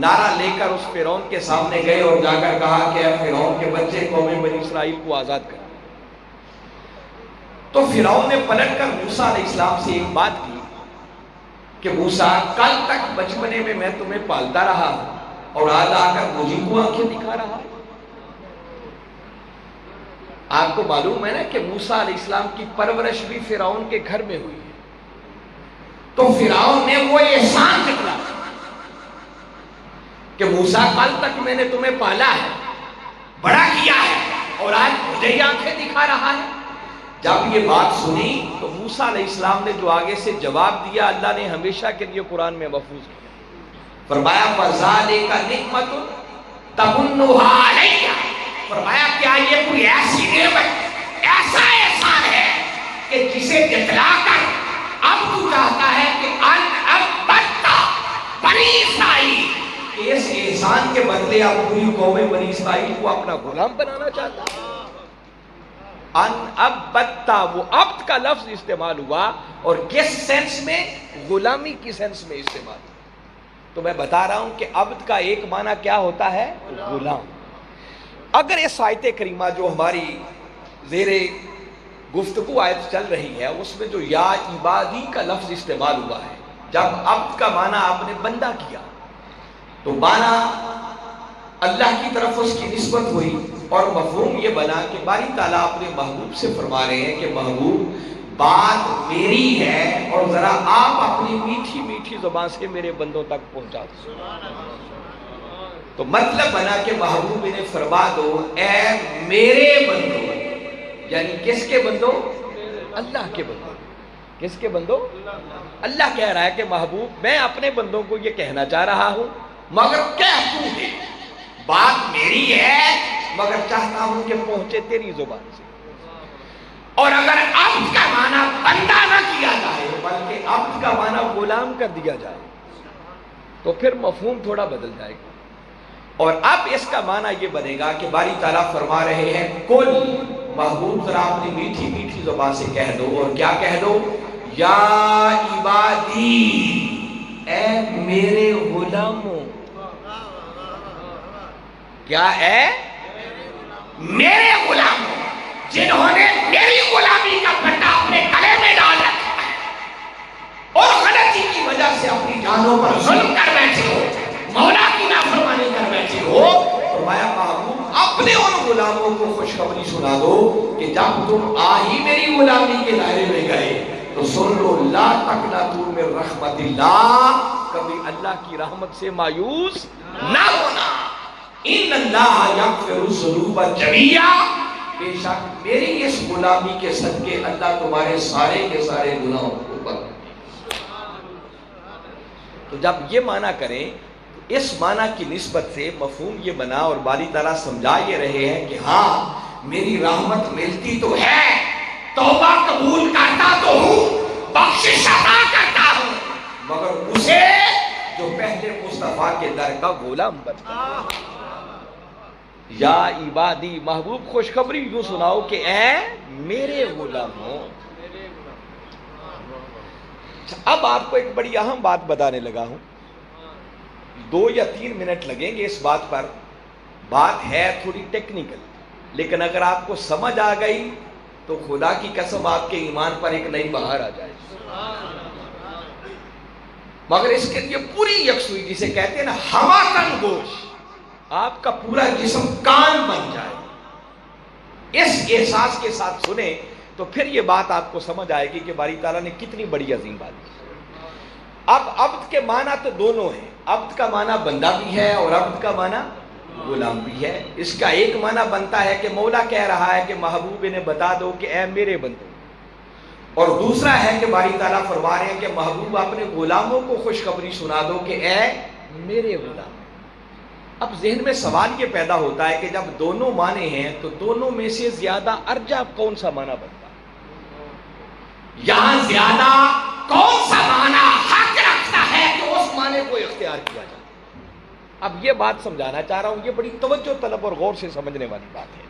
نعرہ لے کر اس فرعون کے سامنے گئے اور جا کر کہا کہ اے فرعون کے بچے، قوم بنی اسرائیل کو آزاد کر. تو فرعون نے پلٹ کر موسیٰ علیہ السلام سے ایک بات کی کہ موسیٰ، کل تک بچپنے میں تمہیں پالتا رہا اور آج آ کر مجھے کو آنکھیں دکھا رہا ہے. آپ کو معلوم ہے نا کہ موسیٰ علیہ السلام کی پرورش بھی فرعون کے گھر میں ہوئی ہے. تو فرعون نے وہ احسان جتلا کہ موسیٰ، کل تک میں نے تمہیں پالا ہے، بڑا کیا ہے، اور آج مجھے ہی آنکھیں دکھا رہا ہے. جب یہ بات سنی تو موسیٰ علیہ السلام نے جو آگے سے جواب دیا، اللہ نے ہمیشہ کے لیے قرآن میں محفوظ کیا. فرمایا فَذَلِكَ نِعْمَةٌ تَمُنُّهَا عَلَيَّ، فرمایا کیا یہ کوئی ایسی نعمت، ایسا احسان ہے کہ جسے جتلا کر اب تو چاہتا ہے کہ ان عبدت بنی اسرائیل، کہ اس احسان کے بدلے اب پوری قوم بنی اسرائیل کو اپنا غلام بنانا چاہتا ہے. ان عبدت، وہ عبد کا لفظ استعمال ہوا اور کس سینس میں؟ غلامی کی سینس میں استعمال. تو میں بتا رہا ہوں کہ عبد کا ایک معنی کیا ہوتا ہے؟ غلام. اگر اس آیت کریمہ جو ہماری زیر گفتگو آیت چل رہی ہے اس میں جو یا عبادی کا لفظ استعمال ہوا ہے، جب عبد کا معنی آپ نے بندہ کیا تو معنی اللہ کی طرف اس کی نسبت ہوئی اور مفہوم یہ بنا کہ باری تعالیٰ اپنے محبوب سے فرما رہے ہیں کہ محبوب بات میری ہے اور ذرا آپ اپنی میٹھی میٹھی زبان سے میرے بندوں تک پہنچا دو. تو مطلب بنا کہ محبوب انہیں فرما دو اے میرے بندوں، یعنی کس کے بندوں؟ اللہ کے بندوں. کس کے بندوں؟ اللہ کہہ رہا ہے کہ محبوب میں اپنے بندوں کو یہ کہنا چاہ رہا ہوں، مگر کہہ تو دے، بات میری ہے مگر چاہتا ہوں کہ پہنچے تیری زبان سے. اور اگر عبد کا معنی بندہ نہ کیا جائے بلکہ عبد کا معنی غلام کر دیا جائے تو پھر مفہوم تھوڑا بدل جائے گا. اور اب اس کا معنی یہ بنے گا کہ باری تعالیٰ فرما رہے ہیں کل محبوب ذرا اپنی میٹھی میٹھی زبان سے کہہ دو. اور کیا کہہ دو؟ یا عبادی، اے میرے غلاموں. کیا ہے؟ میرے غلاموں، جنہوں نے میری غلامی کا پٹا اپنے گلے میں ڈال رکھا ہے اور غلطی کی وجہ سے اپنی جانوں پر ظلم کر بیٹھے ہو، مولا کی نافرمانی کر بیٹھے ہو. فرمایا محبوب اپنے ان غلاموں کو خوشخبری سنا دو کہ جب تم آ ہی میری غلامی کے دائرے میں گئے تو سن لو لا تقنطوا من رحمت اللہ، کبھی اللہ کی رحمت سے مایوس نہ ہونا. ان اللہ یغفر الذنوب جميعا، بے شک میری اس غلامی کے صدقے اللہ تمہارے سارے کے سارے گناہوں کو بخشے. تو جب یہ معنی کریں تو اس معنی کی نسبت سے مفہوم یہ بنا اور باری طرح سمجھا یہ رہے ہیں کہ ہاں میری رحمت ملتی تو ہے، توبہ قبول کرتا تو ہوں، بخشش عطا کرتا ہوں، مگر اسے جو پہلے مصطفیٰ کے در کا غلام بنتا ہے. یا عبادی، محبوب خوشخبری یوں سناؤ کہ اے میرے غلاموں. اب آپ کو ایک بڑی اہم بات بتانے لگا ہوں، 2 یا 3 منٹ لگیں گے اس بات پر. بات ہے تھوڑی ٹیکنیکل، لیکن اگر آپ کو سمجھ آ گئی تو خدا کی قسم آپ کے ایمان پر ایک نئی بہار آ جائے. مگر اس کے لیے پوری یکسوئی، جسے کہتے ہیں نا ہوا تن گوش، آپ کا پورا جسم کان بن جائے، اس احساس کے ساتھ سنیں تو پھر یہ بات آپ کو سمجھ آئے گی کہ باری تعالیٰ نے کتنی بڑی عظیم بات کی. اب عبد کے معنی تو دونوں ہیں، عبد کا معنی بندہ بھی ہے اور عبد کا معنی غلام بھی ہے۔ اس کا ایک معنی بنتا ہے کہ مولا کہہ رہا ہے کہ محبوب انہیں بتا دو کہ اے میرے بندو، اور دوسرا ہے کہ باری تعالیٰ فرما رہے ہیں کہ محبوب اپنے غلاموں کو خوشخبری سنا دو کہ اے میرے غلام۔ اب ذہن میں سوال یہ پیدا ہوتا ہے کہ جب دونوں معنی ہیں تو دونوں میں سے زیادہ ارجح کون سا معنی بنتا ہے؟ یہاں زیادہ کون سا معنی حق رکھتا ہے کہ اس معنی کو اختیار کیا جائے؟ اب یہ بات سمجھانا چاہ رہا ہوں، یہ بڑی توجہ طلب اور غور سے سمجھنے والی بات ہے۔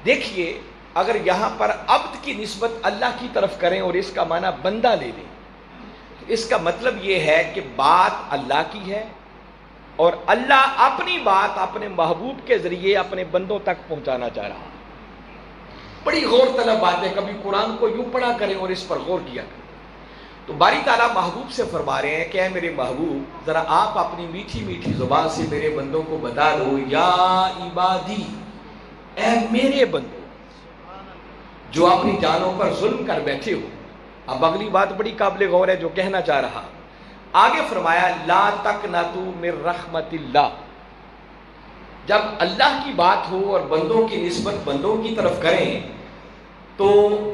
دیکھیے، اگر یہاں پر عبد کی نسبت اللہ کی طرف کریں اور اس کا معنی بندہ لے لیں تو اس کا مطلب یہ ہے کہ بات اللہ کی ہے اور اللہ اپنی بات اپنے محبوب کے ذریعے اپنے بندوں تک پہنچانا چاہ رہا ہے۔ بڑی غور طلب بات ہے، کبھی قرآن کو یوں پڑھا کریں اور اس پر غور کیا کریں۔ تو باری تعالیٰ محبوب سے فرما رہے ہیں کہ اے میرے محبوب، ذرا آپ اپنی میٹھی میٹھی زبان سے میرے بندوں کو بتا دو، یا عبادی، اے میرے بندوں جو اپنی جانوں پر ظلم کر بیٹھے ہو۔ اب اگلی بات بڑی قابل غور ہے جو کہنا چاہ رہا، آگے فرمایا لا تقنطوا من رحمت اللہ۔ جب اللہ کی بات ہو اور بندوں کی نسبت بندوں کی طرف کریں تو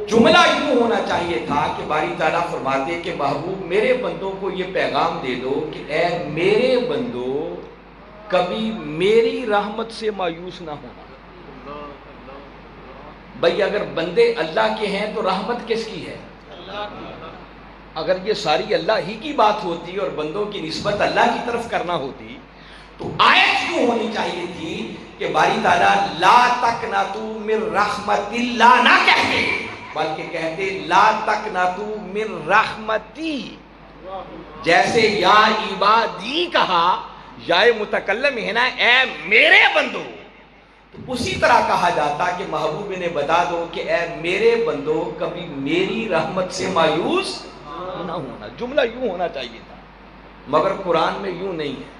جملہ یوں ہونا چاہیے تھا کہ باری تعالیٰ فرماتے کہ محبوب میرے بندوں کو یہ پیغام دے دو کہ اے میرے بندو، کبھی میری رحمت سے مایوس نہ ہونا۔ بھئی اگر بندے اللہ کے ہیں تو رحمت کس کی ہے؟ اگر یہ ساری اللہ ہی کی بات ہوتی اور بندوں کی نسبت اللہ کی طرف کرنا ہوتی تو آیت کیوں ہونی چاہیے تھی کہ باری تعالیٰ لا تقنطوا من رحمت اللہ نہ کہتے بلکہ کہتے لا تقنطوا من رحمتی۔ جیسے یا عبادی کہا، یا متکلم ہے نا، اے میرے بندو، تو اسی طرح کہا جاتا کہ محبوب نے بتا دو کہ اے میرے بندو، کبھی میری رحمت سے مایوس نہ ہونا۔ جملہ یوں ہونا چاہیے تھا، مگر قرآن میں یوں نہیں ہے۔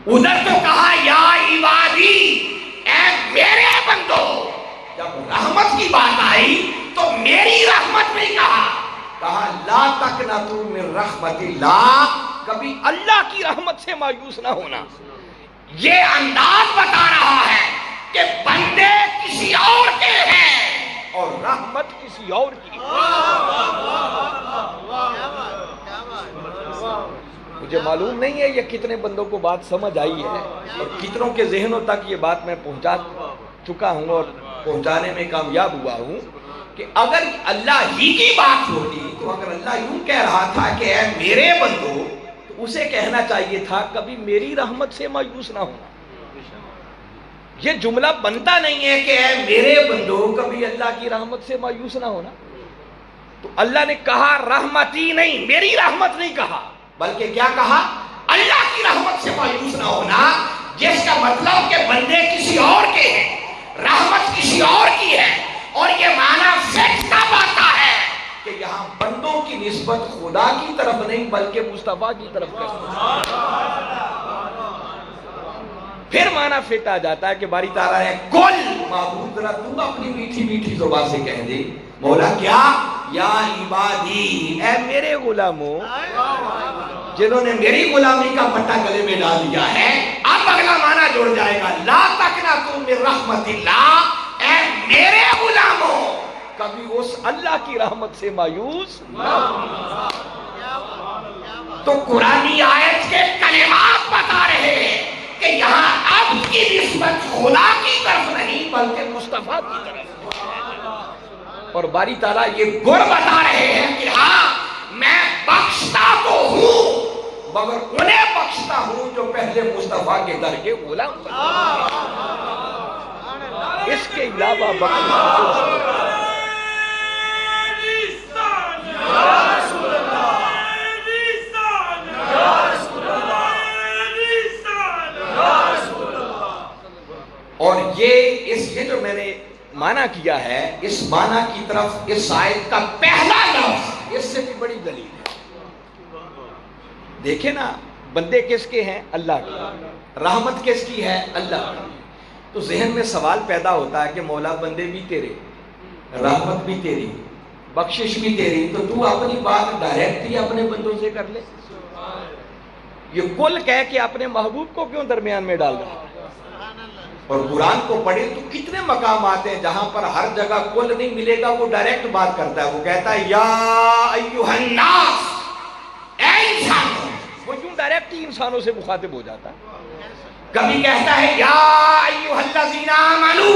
ادھر تو کہا یا عبادی، اے میرے بندو، جب رحمت کی بات آئی تو میری رحمت نہیں کہا لا تقنطوا من رحمت اللہ، کبھی اللہ کی رحمت سے مایوس نہ ہونا۔ یہ انداز بتا رہا ہے کہ بندے کسی اور کے ہیں اور رحمت کسی اور کی۔ مجھے معلوم نہیں ہے یہ کتنے بندوں کو بات سمجھ آئی ہے اور کتنوں کے ذہنوں تک یہ بات میں پہنچا چکا ہوں اور پہنچانے میں کامیاب ہوا ہوں کہ اگر اللہ ہی کی بات ہوتی تو اگر اللہ یوں کہہ رہا تھا کہ اے میرے بندو، تو اسے کہنا چاہیے تھا کبھی میری رحمت سے مایوس نہ ہونا۔ یہ جملہ بنتا نہیں ہے کہ اے میرے بندو، کبھی اللہ کی رحمت سے مایوس نہ ہونا۔ تو اللہ نے کہا رحمتی نہیں، میری رحمت نہیں کہا، بلکہ کیا کہا؟ اللہ کی رحمت سے مایوس نہ ہونا، جس کا مطلب کہ بندے کسی اور کے ہیں، رحمت کسی اور کی ہے۔ اور یہ معنی فٹ کب آتا ہے کہ یہاں بندوں کی نسبت خدا کی طرف نہیں بلکہ مصطفیٰ کی طرف کرتے ہیں۔ پھر معنی فٹ آ جاتا ہے کہ باری تعالیٰ ہے کل معبود، ذرا تو اپنی میٹھی میٹھی زبان سے کہہ دے مولا کیا؟ یا عبادی، اے میرے غلاموں جنہوں نے میری غلامی کا پٹا گلے میں ڈال دیا ہے۔ اب اگلا معنی جڑ جائے گا، لا تقنطوا من رحمت اللہ، اے میرے غلاموں، کبھی اس اللہ کی رحمت سے مایوس نہ ہونا۔ تو قرآنی آیت کے کلمات بتا رہے ہیں کہ یہاں عبد کی نسبت خدا کی طرف نہیں بلکہ مصطفیٰ کی طرف۔ اور باری تعالیٰ یہ گر بتا رہے ہیں کہ ہاں میں بخشتا تو ہوں مگر انہیں بخشتا ہوں جو پہلے مصطفیٰ کے در کے غلام بنے۔ اس کے علاوہ بخشنا اور یہ جو میں نے معنی کیا ہے، اس معنی کی طرف اس آیت کا پہلا لفظ اس سے بھی بڑی دلیل ہے۔ دیکھیں نا، بندے کس کے ہیں؟ اللہ کے۔ رحمت کس کی ہے؟ اللہ کی۔ تو ذہن میں سوال پیدا ہوتا ہے کہ مولا بندے بھی تیرے، رحمت بھی تیری، بخشش بھی تیری، تو اپنی بات ڈائریکٹ ہی اپنے بندوں سے کر لے۔ یہ کل کہہ کے اپنے محبوب کو کیوں درمیان میں ڈال رہا ہے؟ اور قرآن کو پڑھیں تو کتنے مقام آتے ہیں جہاں پر ہر جگہ کل نہیں ملے گا، وہ ڈائریکٹ بات کرتا ہے، وہ کہتا ہے یا ایھا الناس، اے انسانوں. وہ یوں ڈائریکٹ ہی انسانوں سے مخاطب ہو جاتا ہے. کبھی کہتا ہے یا ایھا الذین آمنوا،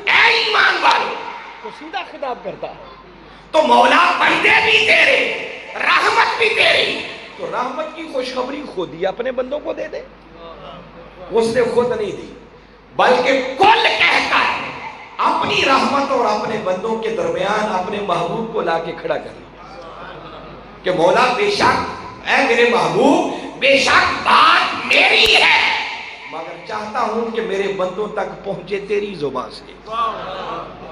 اے ایمان والو. تو سیدھا خطاب کرتا ہے. تو مولا بندے بھی تیرے، رحمت بھی تیری. تو رحمت کی خوشخبری خود ہی اپنے بندوں کو دے دے. اس نے خود نہیں دی، بلکہ کل کہہ کر اپنی رحمت اور اپنے بندوں کے درمیان اپنے محبوب کو لا کے کھڑا کر لیا کہ مولا بے شک اے میرے محبوب، بے شک بات میری ہے، مگر چاہتا ہوں کہ میرے بندوں تک پہنچے تیری زبان سے.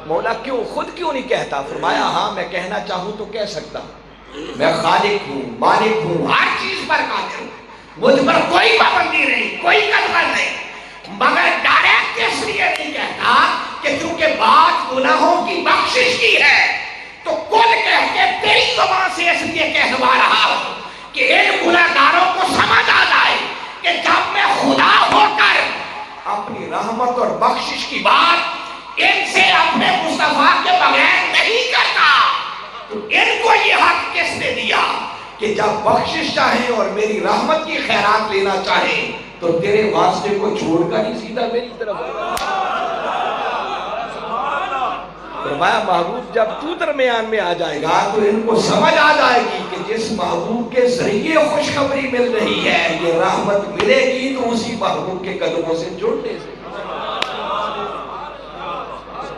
مولا کیوں، خود کیوں نہیں کہتا؟ فرمایا ہاں میں کہنا چاہوں تو کہہ سکتا ہوں، میں خالق ہوں، مالک ہوں، ہر چیز پر قادر ہوں، مجھ پر کوئی پابندی نہیں، کوئی قدر نہیں، مگر ڈائریکٹ اس لیے نہیں کہتا کہ چونکہ بات گناہوں کی بخشش کی ہے تو کل کہہ کے تیری زبان سے اس لیے کہلوا رہا ہوں کہ ان گناہگاروں کو سمجھ آ جائے کہ جب میں خدا ہو کر اپنی رحمت اور بخشش کی بات ان سے اپنے مصطفیٰ کے بغیر نہیں کرتا تو ان کو یہ حق کس نے دیا کہ جب بخشش چاہیں اور میری رحمت کی خیرات لینا چاہیں تو تیرے واسطے کو چھوڑ کر ہی سیدھا میری طرف آ. فرمایا محبوب جب تو درمیان میں آ جائے گا تو ان کو سمجھ آ جائے گی کہ جس محبوب کے ذریعے خوشخبری مل رہی ہے یہ رحمت ملے گی تو اسی محبوب کے قدموں سے جڑنے سے.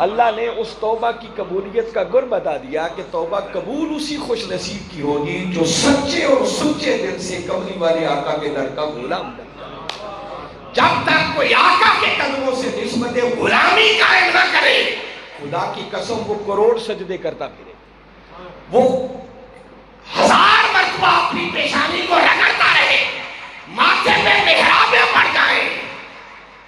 اللہ نے اس توبہ کی قبولیت کا گر بتا دیا کہ توبہ قبول اسی خوش نصیب کی ہوگی جو سچے اور سچے دل سے کملی والے آقا کے در کا غلام بنتا. جب تک کوئی آقا کے قدموں سے نسبت غلامی قائم نہ کرے، خدا کی قسم وہ کروڑ سجدے کرتا پھرے، وہ 1000 مرتبہ اپنی پیشانی کو رگڑتا رہے، ماتھے پہ محرابیں پڑ جائیں،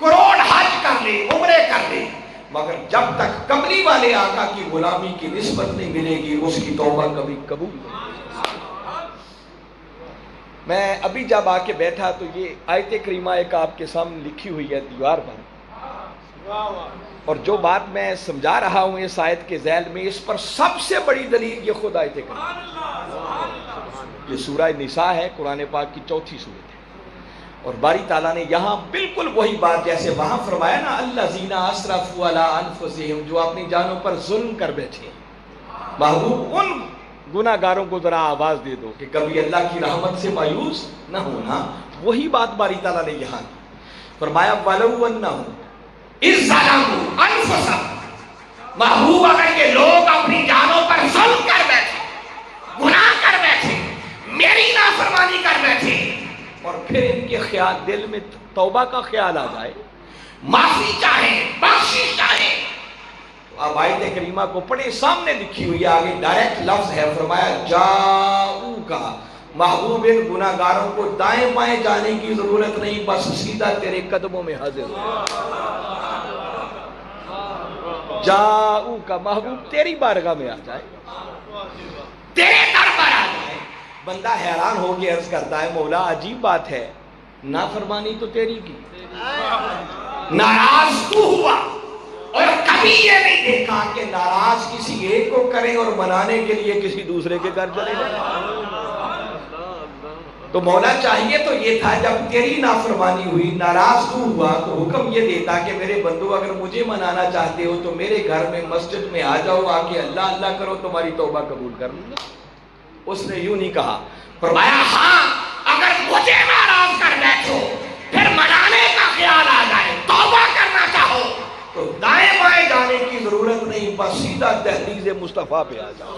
کروڑ حج کر لے، عمرے کر لے، مگر جب تک کملی والے آقا کی غلامی کی نسبت نہیں ملے گی اس کی توبہ کبھی قبول نہیں. میں ابھی جب آ کے بیٹھا تو یہ آیت کریمہ ایک آپ کے سامنے لکھی ہوئی ہے دیوار پر، اور جو بات میں سمجھا رہا ہوں اس آیت کے ذیل میں اس پر سب سے بڑی دلیل یہ خود آیت کریمہ. یہ سورہ نساء ہے، قرآن پاک کی 4تھی سورت ہے، اور باری تعالیٰ نے یہاں بالکل وہی بات جیسے وہاں فرمایا نا الذین اسرفوا علی انفسہم، جو اپنی جانوں پر ظلم کر بیٹھے. محبوب ان گناہ گاروں کو ذرا آواز دے دو کہ کبھی اللہ کی رحمت سے مایوس نہ ہونا. وہی بات باری تعالیٰ نے یہاں کی. فرمایا وَلَوْ أَنَّهُمْ اِذْ ظَلَمُوا أَنفُسَهُمْ. محبوب اگر یہ لوگ اپنی جانوں پر ظلم کر بیٹھے، گناہ کر بیٹھے، میری نافرمانی کر بیٹھے، اور پھر ان کے خیال دل میں توبہ کا خیال آ جائے، معافی چاہیں، بخشش چاہیں، اب آیت کریمہ کو پڑھے، سامنے لکھی ہوئی آگے ڈائریکٹ لفظ ہے. فرمایا جاؤ کا محبوب ان گناہ گاروں کو دائیں بائیں جانے کی ضرورت نہیں، بس سیدھا تیرے قدموں میں حاضر ہو. جاؤ کا محبوب تیری بارگاہ میں آ جائے، تیرے در پر آ جائے. بندہ حیران ہو کے عرض کرتا ہے مولا عجیب بات ہے، نافرمانی تو تیری کی، ناراض تو ہوا اور کبھی یہ نہیں دیکھا کہ ناراض کسی ایک کو کریں اور منانے کے لیے کسی دوسرے کے گھر چلے جائیں. تو مولا چاہیے تو یہ تھا جب تیری نافرمانی ہوئی، ناراض تو ہوا، تو حکم یہ دیتا کہ میرے بندو اگر مجھے منانا چاہتے ہو تو میرے گھر میں مسجد میں آ جاؤ، آ کے اللہ اللہ کرو، تمہاری توبہ قبول کر لوں گا. اس نے یوں نہیں کہا. فرمایا ہاں اگر مجھے ناراض کر بیٹھو پھر منانے کا خیال آ جائے، توبہ کرنا چاہو تو دائیں بائیں جانے کی ضرورت نہیں، بس سیدھا دہلیز مصطفیٰ پہ آ جاؤ.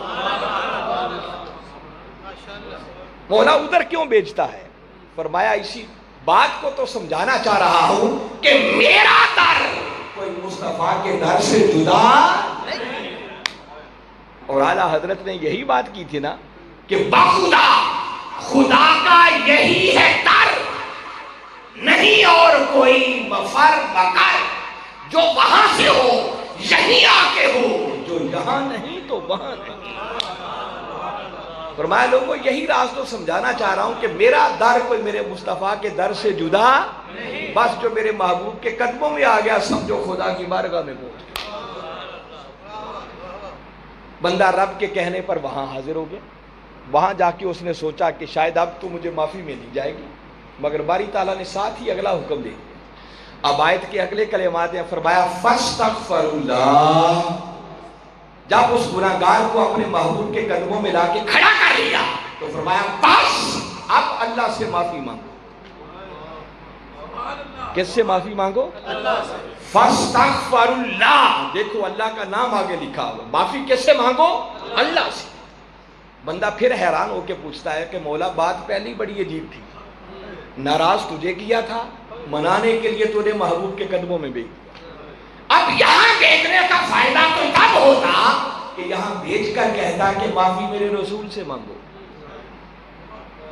مولا ادھر کیوں بیچتا ہے؟ فرمایا اسی بات کو تو سمجھانا چاہ رہا ہوں کہ میرا در کوئی مصطفیٰ کے در سے جدا نہیں. اور اعلیٰ حضرت نے یہی بات کی تھی نا کہ بخدا خدا کا یہی ہے در، نہیں اور کوئی مفر بکر. جو وہاں سے ہو یہیں آ کے ہو، جو یہاں نہیں تو وہاں نہیں. فرمایا لوگوں یہی راز تو سمجھانا چاہ رہا ہوں کہ میرا در کوئی میرے مصطفیٰ کے در سے جدا نہیں. بس جو میرے محبوب کے قدموں میں آ گیا سمجھو خدا کی بارگاہ میں پہنچ گیا۔ بندہ رب کے کہنے پر وہاں حاضر ہو گیا، وہاں جا کے اس نے سوچا کہ شاید اب تو مجھے معافی میں دی جائے گی، مگر باری تعالیٰ نے ساتھ ہی اگلا حکم دے دیا۔ اب آیت کے اگلے کلمات ہیں، فرمایا فاستغفر اللہ، جب اس گناہگار کو اپنے محبوب کے قدموں میں لا کے کھڑا کر لیا تو فرمایا بس اب اللہ سے معافی مانگو۔ کس سے معافی مانگو؟ فاستغفر اللہ، دیکھو اللہ کا نام آگے لکھا ہوا، معافی کس سے مانگو؟ اللہ سے۔ بندہ پھر حیران ہو کے پوچھتا ہے کہ مولا بات پہلی بڑی عجیب تھی، ناراض تجھے کیا تھا، منانے کے لیے تو نے محبوب کے قدموں میں بھیج دیا، اب یہاں بھیجنے کا فائدہ تو تب ہوتا کہ یہاں بھیج کر کہتا کہ معافی میرے رسول سے مانگو۔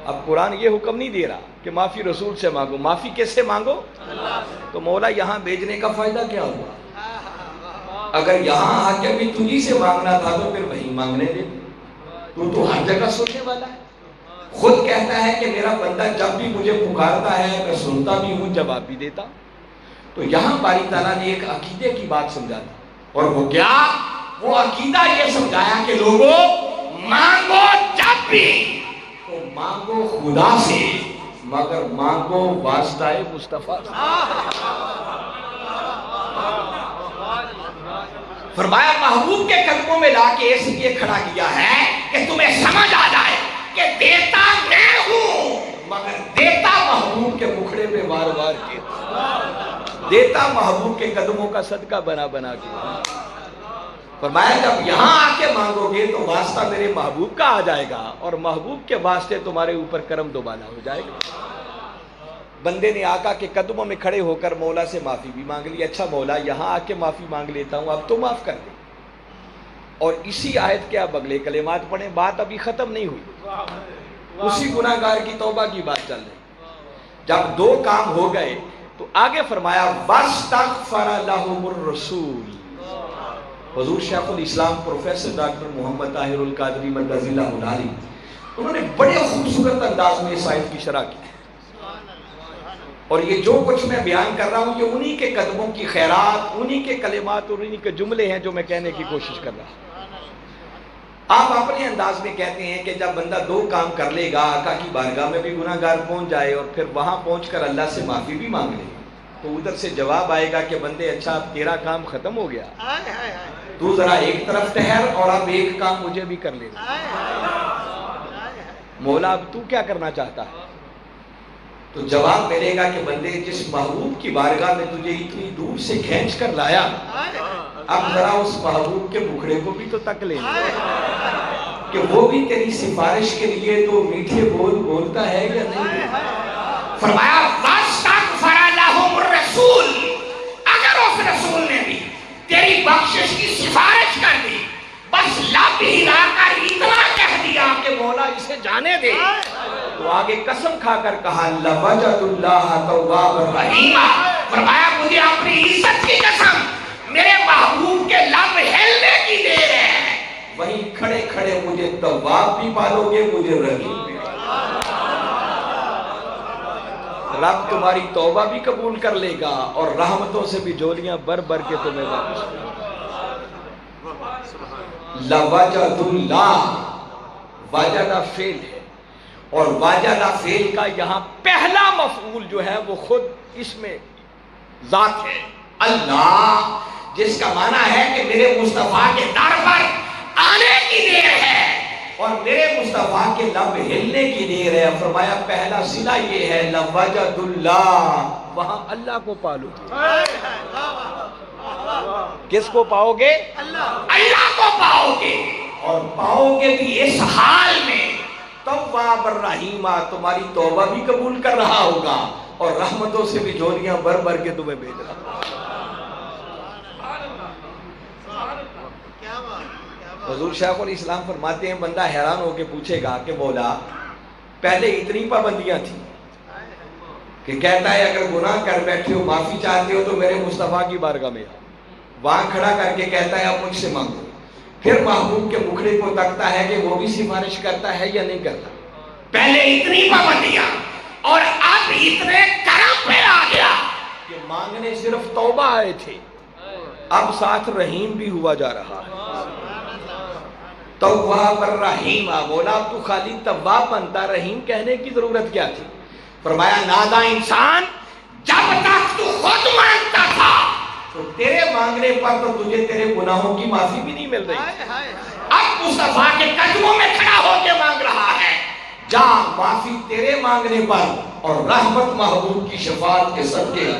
اب قرآن یہ حکم نہیں دے رہا کہ معافی رسول سے مانگو، معافی کس سے مانگو؟ تو مولا یہاں بھیجنے کا فائدہ کیا ہوا؟ اگر یہاں آ کے بھی تجھی سے مانگنا تھا تو پھر وہیں مانگنے دے، تو ہر جگہ سننے والا ہے۔ خود کہتا ہے کہ میرا بندہ جب بھی مجھے پکارتا ہے میں سنتا بھی ہوں، جواب بھی دیتا۔ تو یہاں باری تعالیٰ نے ایک عقیدے کی بات سمجھا دی، اور وہ کیا؟ وہ عقیدہ یہ سمجھایا کہ لوگوں مانگو جب بھی تو مانگو خدا سے، مگر مانگو واسطہ مصطفیٰ سے۔ فرمایا محبوب کے قدموں میں لا کے اس لیے کھڑا کیا ہے کہ تمہیں سمجھ آ جائے کہ دیتا میں ہوں، مگر دیتا محبوب کے مکھڑے پہ بار بار کے، دیتا محبوب کے قدموں کا صدقہ بنا بنا کے۔ فرمایا جب یہاں آ کے مانگو گے تو واسطہ میرے محبوب کا آ جائے گا، اور محبوب کے واسطے تمہارے اوپر کرم دوبالا ہو جائے گا۔ بندے نے آقا کے قدموں میں کھڑے ہو کر مولا سے معافی بھی مانگ لی، اچھا مولا یہاں آ کے معافی مانگ لیتا ہوں، اب تو معاف کر دے۔ اور اسی آیت کے اب اگلے کلمات پڑھیں، بات ابھی ختم نہیں ہوئی، اسی گناہگار کی توبہ کی بات چل رہی۔ جب دو کام ہو گئے تو آگے فرمایا واستغفر لهم الرسول۔ حضور شیخ الاسلام پروفیسر ڈاکٹر محمد طاہر القادری مدظ اللہ العالی، انہوں نے بڑے خوبصورت انداز میں اس آیت کی شرح کی، اور یہ جو کچھ میں بیان کر رہا ہوں یہ انہی کے قدموں کی خیرات، انہی کے کلمات اور انہی کے جملے ہیں جو میں کہنے کی کوشش کر رہا ہوں۔ آپ اپنے انداز میں کہتے ہیں کہ جب بندہ دو کام کر لے گا، آقا کی بارگاہ میں بھی گناہگار پہنچ جائے اور پھر وہاں پہنچ کر اللہ سے معافی بھی مانگ لے، تو ادھر سے جواب آئے گا کہ بندے اچھا اب تیرا کام ختم ہو گیا، تو ذرا ایک طرف ٹھہر اور اب ایک کام مجھے بھی کر لے۔ مولا اب تو کیا کرنا چاہتا ہے؟ تو جواب ملے گا کہ بندے جس محبوب کی بارگاہ میں تجھے اتنی دور سے کھینچ کر لایا، اب ذرا اس محبوب کے مکھڑے کو بھی تو تک لے کہ وہ بھی تیری سفارش کے لیے تو میٹھے بول بولتا ہے یا نہیں۔ فرمایا واستغفر لهم الرسول، اگر اس رسول نے بھی تیری بخشش کی سفارش کر دی، بس لب ہلا کر اتنا کہہ دیا کہ مولا اسے جانے دے، تو آگے قسم کھا کر کہا لوجد اللہ تواب الرحیم، فرمایا مجھے اپنی عزت کی قسم میرے محبوب کے لب ہلنے کی دیر ہے، وہیں کھڑے کھڑے مجھے تواب بھی پالو گے، مجھے رحیم بھی۔ رب تمہاری توبہ بھی قبول کر لے گا اور رحمتوں سے بھی جولیاں بر بر کے تمہیں واپس۔ لوجد اللہ، واجدہ فعل ہے، اور واجدہ فعل کا یہاں پہلا مفعول جو ہے وہ خود اس میں ذات ہے اللہ، جس کا معنی ہے کہ میرے مصطفیٰ کے در پر آنے کی دیر ہے اور میرے مصطفیٰ کے لب ہلنے کی دیر ہے۔ فرمایا پہلا صلہ یہ ہے لوجد اللہ، وہاں اللہ کو پالو۔ کس کو پاؤ گے؟ اللہ کو پاؤ گے، اور پاؤ گے بھی اس حال میں تواب الرحیم، تمہاری توبہ بھی قبول کر رہا ہوگا اور رحمتوں سے بھی جولیاں بر بر کے تمہیں بھیج رہا۔ حضور شیخ الاسلام فرماتے ہیں بندہ حیران ہو کے پوچھے گا کہ مولا پہلے اتنی پابندیاں تھیں کہ کہتا ہے اگر گناہ کر بیٹھے ہو معافی چاہتے ہو تو میرے مصطفیٰ کی بارگاہ میں آؤ، وہاں کھڑا کر کے کہتا ہے اب مجھ سے مانگو، پھر محبوب کے مکھڑے کو تکتا ہے کہ وہ بھی سفارش کرتا ہے یا نہیں کرتا۔ پہلے اتنی پابندیاں اور اب اتنے کرم پہ آ گیا کہ مانگنے صرف توبہ آئے تھے، اب ساتھ رحیم بھی ہوا جا رہا ہے۔ تواب الرحیم، بولا اب تو خالی تواب بنتا، رحیم کہنے کی ضرورت کیا تھی؟ فرمایا نادا انسان، جب تک تو خود مانگتا تھا تو تیرے مانگنے پر تو تجھے تیرے گناہوں کی معافی بھی نہیں مل رہی، اب مصطفیٰ کے قدموں میں کھڑا ہو کے مانگ رہا ہے۔ جا معافی تیرے مانگنے پر اور رحمت محبوب کی شفاعت کے صدقے،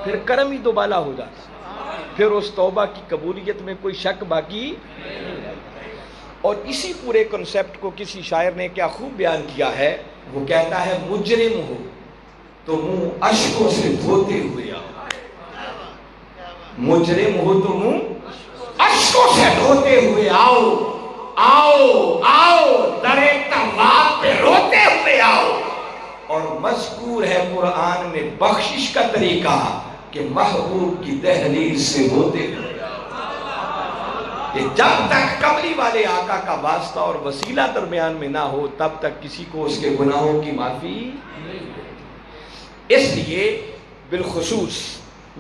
پھر کرم ہی دوبالا ہو جاتا، پھر اس توبہ کی قبولیت میں کوئی شک باقی نہیں رہتا۔ اور اسی پورے کنسپٹ کو کسی شاعر نے کیا خوب بیان کیا ہے، وہ کہتا ہے مجرم ہو تو منہ اشکوں سے دھوتے ہوئے آؤ، مجرم ہو تو منہ اشکوں سے دھوتے ہوئے آؤ، آؤ آؤ در تواب پہ روتے ہوئے آؤ۔ اور مذکور ہے قرآن میں بخشش کا طریقہ کہ محبوب کی دہلیز سے ہوتے ہوئے کہ جب تک کملی والے آقا کا واسطہ اور وسیلہ درمیان میں نہ ہو تب تک کسی کو اس کے گناہوں کی معافی نہیں ہوتی۔ اس لیے بالخصوص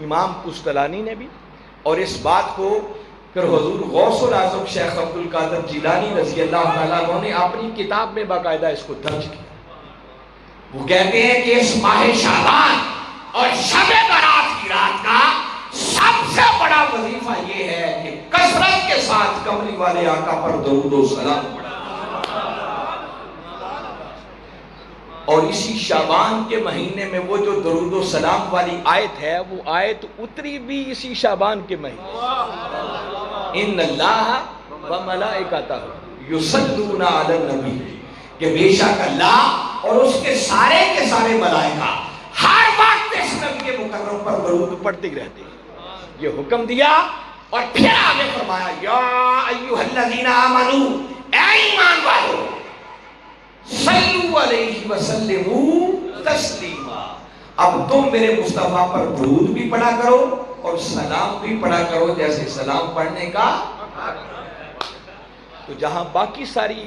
امام قسطلانی نے بھی، اور اس بات کو پھر حضور غوث الاعظم شیخ عبد القادر جیلانی رضی اللہ تعالیٰ عنہ نے اپنی کتاب میں باقاعدہ اس کو درج کیا۔ وہ کہتے ہیں کہ اس ماہ شعبان اور شب برات کی رات کا سب سے بڑا وظیفہ یہ ہے کہ کثرت کے ساتھ کملی والے آقا پر درود و سلام پڑھیں، اور اسی شعبان کے مہینے میں وہ جو درود و سلام والی آیت ہے، وہ آیت اتری بھی اسی شعبان کے مہینے، ان اللہ و ملائکتہ یصلون علی النبی، کہ بے شک اللہ اور اس کے سارے ملائکہ ہر وقت اس نبی مکرم پر درود پڑھتے رہتے ہیں۔ یہ حکم دیا اور پھر آگے فرمایا یا ایھا الذین آمنو، اے ایمان والو، صلو علیہ وسلموا تسلیما، اب تم میرے مصطفیٰ پر درود بھی پڑھا کرو اور سلام بھی پڑھا کرو جیسے سلام پڑھنے کا۔ تو جہاں باقی ساری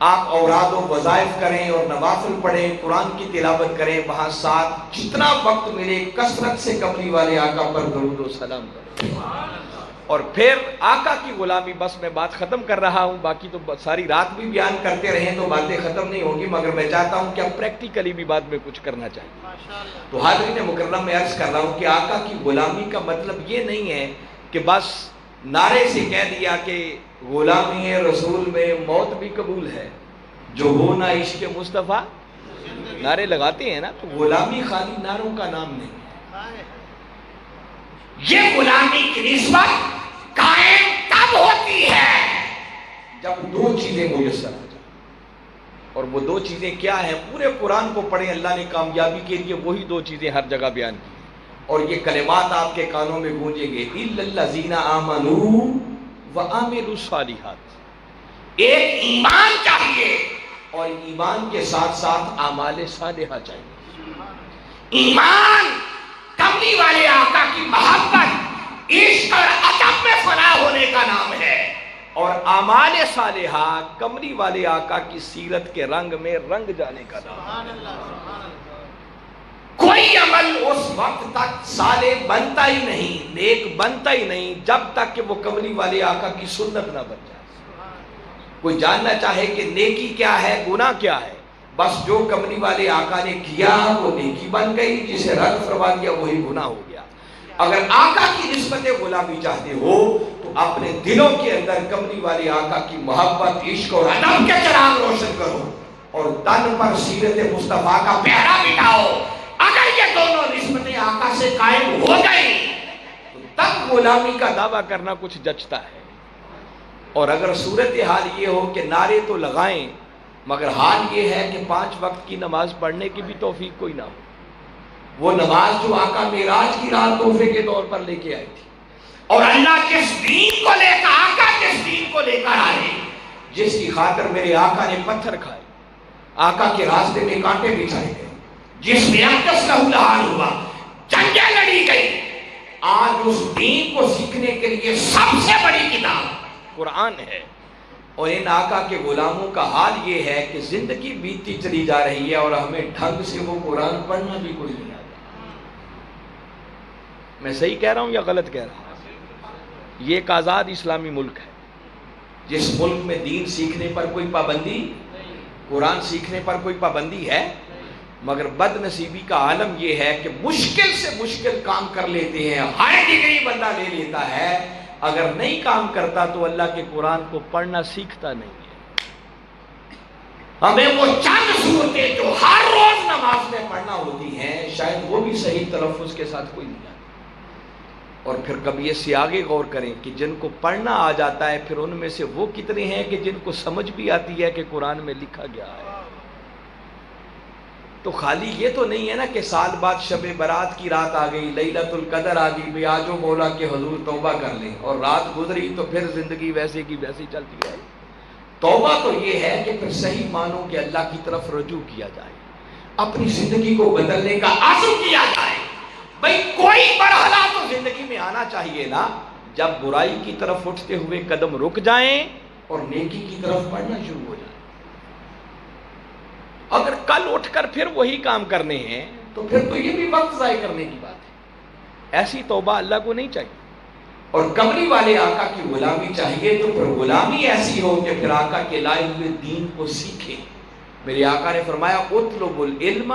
آپ اوراد و وظائف کریں اور نوافل پڑھیں، قرآن کی تلاوت کریں، وہاں ساتھ جتنا وقت ملے کثرت سے کملی والے آقا پر درود و سلام کریں۔ اور پھر آقا کی غلامی، بس میں بات ختم کر رہا ہوں، باقی تو ساری رات بھی بیان کرتے رہیں تو باتیں ختم نہیں ہوگی، مگر میں چاہتا ہوں کہ اب پریکٹیکلی بھی بات میں کچھ کرنا چاہیے۔ تو حاضرین مکرم میں عرض کر رہا ہوں کہ آقا کی غلامی کا مطلب یہ نہیں ہے کہ بس نعرے سے کہہ دیا کہ غلامی رسول میں موت بھی قبول ہے، جو ہو نہ عشق مصطفیٰ، نعرے لگاتے ہیں نا، تو غلامی خالی نعروں کا نام نہیں، یہ غلامی کی نسبت قائم تب ہوتی ہے جب دو چیزیں میسر آ جائیں، اور وہ دو چیزیں کیا ہیں؟ پورے قرآن کو پڑھیں، اللہ نے کامیابی کے لیے وہی دو چیزیں ہر جگہ بیان کی، اور یہ کلمات آپ کے کانوں میں گونجیں گے، اِلَّا الَّذِينَ آمَنُوا وَعَمِلُوا الصَّالِحَاتِ، ایک ایمان چاہیے اور ایمان کے ساتھ ساتھ اعمال صالحہ چاہیے۔ ایمان کملی والے آقا کی محبت، عشق اور ادب میں فنا ہونے کا نام ہے، اور اعمال صالحہ کملی والے آقا کی سیرت کے رنگ میں رنگ جانے کا نام ہے۔ کوئی عمل اس وقت تک صالح بنتا ہی نہیں، نیک بنتا ہی نہیں، جب تک کہ وہ کملی والے آقا کی سنت نہ بن جائے۔ کوئی جاننا چاہے کہ نیکی کیا ہے، گناہ کیا ہے، بس جو کملی والے آقا نے کیا وہ نیکی بن گئی، جسے رد فرما دیا وہی گناہ ہو گیا۔ اگر آقا کی نسبت غلامی چاہتے ہو تو اپنے دلوں کے اندر کملی والے آقا کی محبت، عشق اور ادب کے چراغ روشن کرو، اور تن پر سیرت مصطفیٰ کا پہرا بٹھاؤ۔ اگر یہ دونوں نسبتیں آقا سے قائم ہو گئی تو تب غلامی کا دعویٰ کرنا کچھ جچتا ہے۔ اور اگر صورتحال یہ ہو کہ نعرے تو لگائیں مگر حال یہ ہے کہ 5 وقت کی نماز پڑھنے کی بھی توفیق کوئی نہ ہو، وہ نماز جو آقا معراج کی رات تحفے کے طور پر لے کے آئی تھی، اور اللہ جس دین کو لے کر، آقا جس دین کو لے کر آئے، جس کی خاطر میرے آقا نے پتھر کھائے، آقا کے راستے میں کانٹے بچھائے گئے، جس میں اقدس لہو لہان ہوا، جنگیں لڑی گئی، آج اس دین کو سیکھنے کے لیے سب سے بڑی کتاب قرآن ہے، اور ان آقا کے غلاموں کا حال یہ ہے کہ زندگی بیتتی چلی جا رہی ہے اور ہمیں ڈھنگ سے وہ قرآن پڑھنا بھی کوئی نہیں آتا۔ میں صحیح کہہ رہا ہوں یا غلط کہہ رہا ہوں؟ یہ ایک آزاد اسلامی ملک ہے جس ملک میں دین سیکھنے پر کوئی پابندی، قرآن سیکھنے پر کوئی پابندی ہے، مگر بد نصیبی کا عالم یہ ہے کہ مشکل سے مشکل کام کر لیتے ہیں، ہر ڈگری بندہ لے لیتا ہے، اگر نہیں کام کرتا تو اللہ کے قرآن کو پڑھنا سیکھتا نہیں ہے۔ ہمیں وہ چند صورتیں جو ہر روز نماز میں پڑھنا ہوتی ہیں شاید وہ بھی صحیح تلفظ کے ساتھ کوئی نہیں آتی، اور پھر کبھی اس سے آگے غور کریں کہ جن کو پڑھنا آ جاتا ہے پھر ان میں سے وہ کتنے ہیں کہ جن کو سمجھ بھی آتی ہے کہ قرآن میں لکھا گیا ہے۔ تو خالی یہ تو نہیں ہے نا کہ سال بعد شب برات کی رات آ گئی، لیلۃ القدر آ گئی، بھئی آجو مولا کے حضور توبہ کر لیں، اور رات گزری تو پھر زندگی ویسے کی ویسی چلتی ہے۔ توبہ تو یہ ہے کہ پھر صحیح مانو کہ اللہ کی طرف رجوع کیا جائے، اپنی زندگی کو بدلنے کا عزم کیا جائے۔ بھئی کوئی مرحلہ تو زندگی میں آنا چاہیے نا جب برائی کی طرف اٹھتے ہوئے قدم رک جائیں اور نیکی کی طرف بڑھنا شروع ہو جائیں۔ اگر کل اٹھ کر پھر وہی کام کرنے ہیں تو پھر تو یہ بھی وقت ضائع کرنے کی بات ہے۔ ایسی توبہ اللہ کو نہیں چاہیے، اور کملی والے آقا کی غلامی چاہیے تو پھر غلامی ایسی ہو کہ پھر آقا کے لائے ہوئے دین کو سیکھیں۔ میرے آقا نے فرمایا اطلب العلم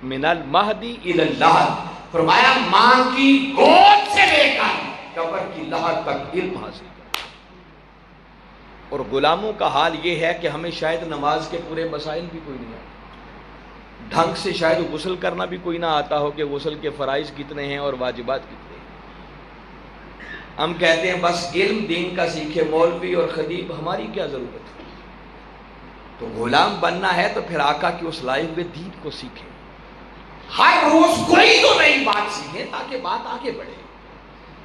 من المہدی الی اللحد، فرمایا ماں کی گود سے لے کر قبر کی لحد تک علم حاصل کریں۔ اور غلاموں کا حال یہ ہے کہ ہمیں شاید نماز کے پورے مسائل بھی کوئی نہیں آتے، ڈھنگ سے شاید غسل کرنا بھی کوئی نہ آتا ہو کہ غسل کے فرائض کتنے ہیں اور واجبات کتنے ہیں۔ ہم کہتے ہیں بس علم دین کا سیکھے مولوی اور خطیب، ہماری کیا ضرورت ہے؟ تو غلام بننا ہے تو پھر آقا کی اس لائے ہوئے دین کو سیکھیں، ہر روز کوئی تو نئی بات سیکھیں تاکہ بات آگے بڑھے،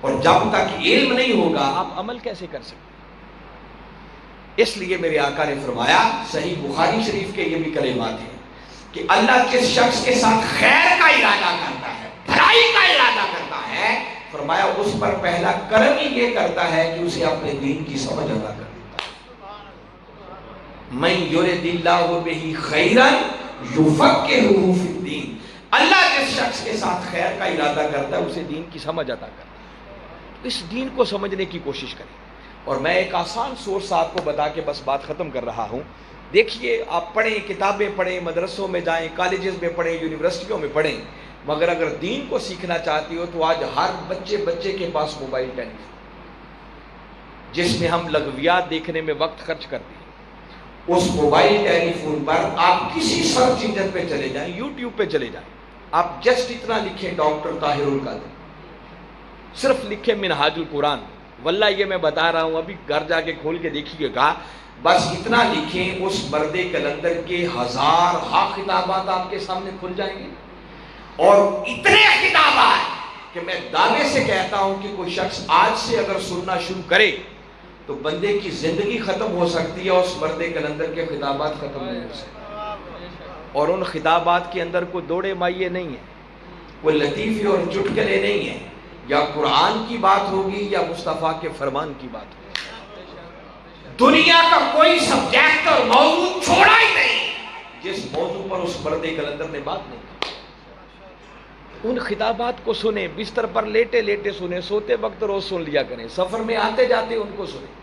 اور جب تک علم نہیں ہوگا آپ عمل کیسے کر سکتے؟ اس لیے میرے آقا نے فرمایا، صحیح بخاری شریف کے یہ بھی کلمات ہیں کہ اللہ جس شخص کے ساتھ خیر کا ارادہ کرتا ہے، بھلائی کا ارادہ کرتا ہے، فرمایا اس پر پہلا کرم ہی یہ کرتا ہے کہ اسے اپنے دین کی سمجھ عطا کر دیتا ہے۔ من یرد اللہ بہ خیرا یفقہہ فی الدین، اللہ جس شخص کے ساتھ خیر کا ارادہ کرتا ہے اسے دین کی سمجھ عطا کرتا ہے۔ اس دین کو سمجھنے کی کوشش کریں، اور میں ایک آسان سورس آپ کو بتا کے بس بات ختم کر رہا ہوں۔ دیکھیے آپ پڑھیں، کتابیں پڑھیں، مدرسوں میں جائیں، کالجز میں پڑھیں، یونیورسٹیوں میں پڑھیں، مگر اگر دین کو سیکھنا چاہتی ہو تو آج ہر بچے کے پاس موبائل ٹیلی فون، جس میں ہم لغویات دیکھنے میں وقت خرچ کرتے ہیں۔ اس موبائل ٹیلی فون پر آپ کسی سرچ انجن پہ چلے جائیں، یوٹیوب پہ چلے جائیں، آپ جسٹ اتنا لکھیں ڈاکٹر طاہر القادری، صرف لکھیں منہاج القرآن، واللہ یہ میں بتا رہا ہوں، ابھی گھر جا کے کھول کے دیکھیے گا، بس اتنا لکھیں، اس مرد کلندر کے ہزار خطابات آپ کے سامنے کھل جائیں گے، اور اتنے خطابات کہ میں دعوے سے کہتا ہوں کہ کوئی شخص آج سے اگر سننا شروع کرے تو بندے کی زندگی ختم ہو سکتی ہے، اس مرد کلندر کے خطابات ختم نہیں ہو سکتے۔ اور ان خطابات کے اندر کوئی دوڑے مائیے نہیں ہیں، کوئی لطیفے اور چٹکلے نہیں ہیں، یا قرآن کی بات ہوگی یا مصطفیٰ کے فرمان کی بات ہوگی۔ دنیا کا کوئی سبجیکٹ اور موضوع چھوڑا ہی نہیں جس موضوع پر اس مرد کلندر نے بات نہیں کی۔ ان خطابات کو سنیں، بستر پر لیٹے لیٹے سنیں، سوتے وقت روز سن لیا کریں، سفر میں آتے جاتے ان کو سنیں۔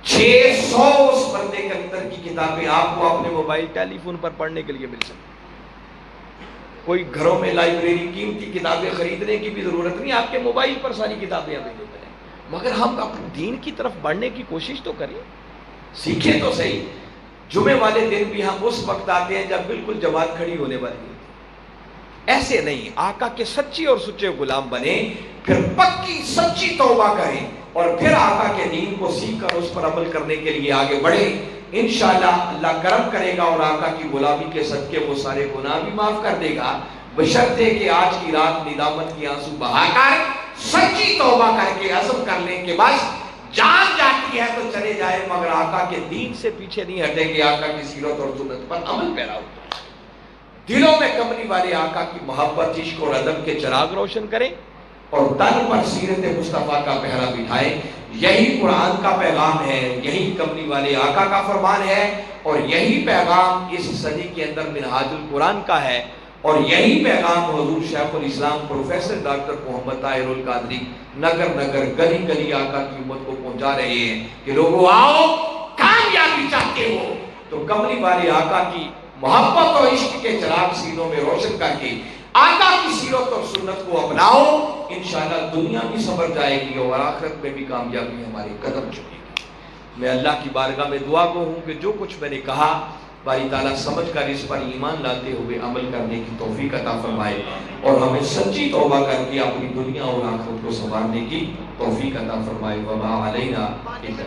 600 اس مرد کلندر کی کتابیں آپ کو اپنے موبائل ٹیلی فون پر پڑھنے کے لیے مل سکتی۔ کوئی گھروں میں لائبریری قیمتی کتابیں خریدنے کی بھی ضرورت نہیں، آپ کے موبائل پر ساری کتابیں اویلیبل ہیں، مگر ہم اپنے دین کی طرف بڑھنے کی کوشش تو کریں، سیکھیں تو صحیح۔ جمعے والے دن بھی ہم اس وقت آتے ہیں جب بالکل جماعت کھڑی ہونے والی ہوتی ہے، ایسے نہیں، آقا کے سچے اور سچے غلام بنیں، پھر پکی سچی توبہ کریں، اور پھر آقا کے دین کو سیکھ کر اس پر عمل کرنے کے لیے آگے بڑھیں۔ انشاءاللہ اللہ کرم کرے گا اور آقا کی غلامی کے صدقے وہ سارے گناہ بھی معاف کر دے گا، بشرطے کہ آج کی رات ندامت کی آنسو بہا کر سچی توبہ کر کے عزم کر لیں کہ بس جان جاتی ہے تو چلے جائے، مگر آقا کے دین سے پیچھے نہیں ہٹیں گے، آقا کی سیرت اور سنت پر عمل پیرا ہوتا ہے۔ دلوں میں کملی والے آقا کی محبت، عشق اور ادب کے چراغ روشن کریں، اور تن پر سیرت مصطفیٰ کا پہرا بٹھائیں۔ یہی قرآن کا پیغام ہے، یہی کملی والے آقا کا فرمان ہے، اور یہی پیغام اس صدی کے اندر منہاج القرآن کا ہے، اور یہی پیغام حضور شیخ الاسلام پروفیسر ڈاکٹر محمد طاہر القادری نگر نگر گلی گلی آقا کی امت کو پہنچا رہے ہیں کہ لوگوں آؤ، کامیابی چاہتے ہو تو کملی والے آقا کی محبت اور عشق کے چراغ سینوں میں روشن کر کے آقا کی سیرت اور سنت کو اپناؤ، انشاءاللہ دنیا بھی سنور جائے گی اور آخرت میں بھی کامیابی ہمارے قدم چکے گی۔ میں اللہ کی بارگاہ میں دعا کو ہوں کہ جو کچھ میں نے کہا باری تعالیٰ سمجھ کر اس پر ایمان لاتے ہوئے عمل کرنے کی توفیق عطا فرمائے، اور ہمیں سچی توبہ کر کے اپنی دنیا اور آخرت کو سنوارنے کی توفیق عطا فرمائے۔ وما علینا الا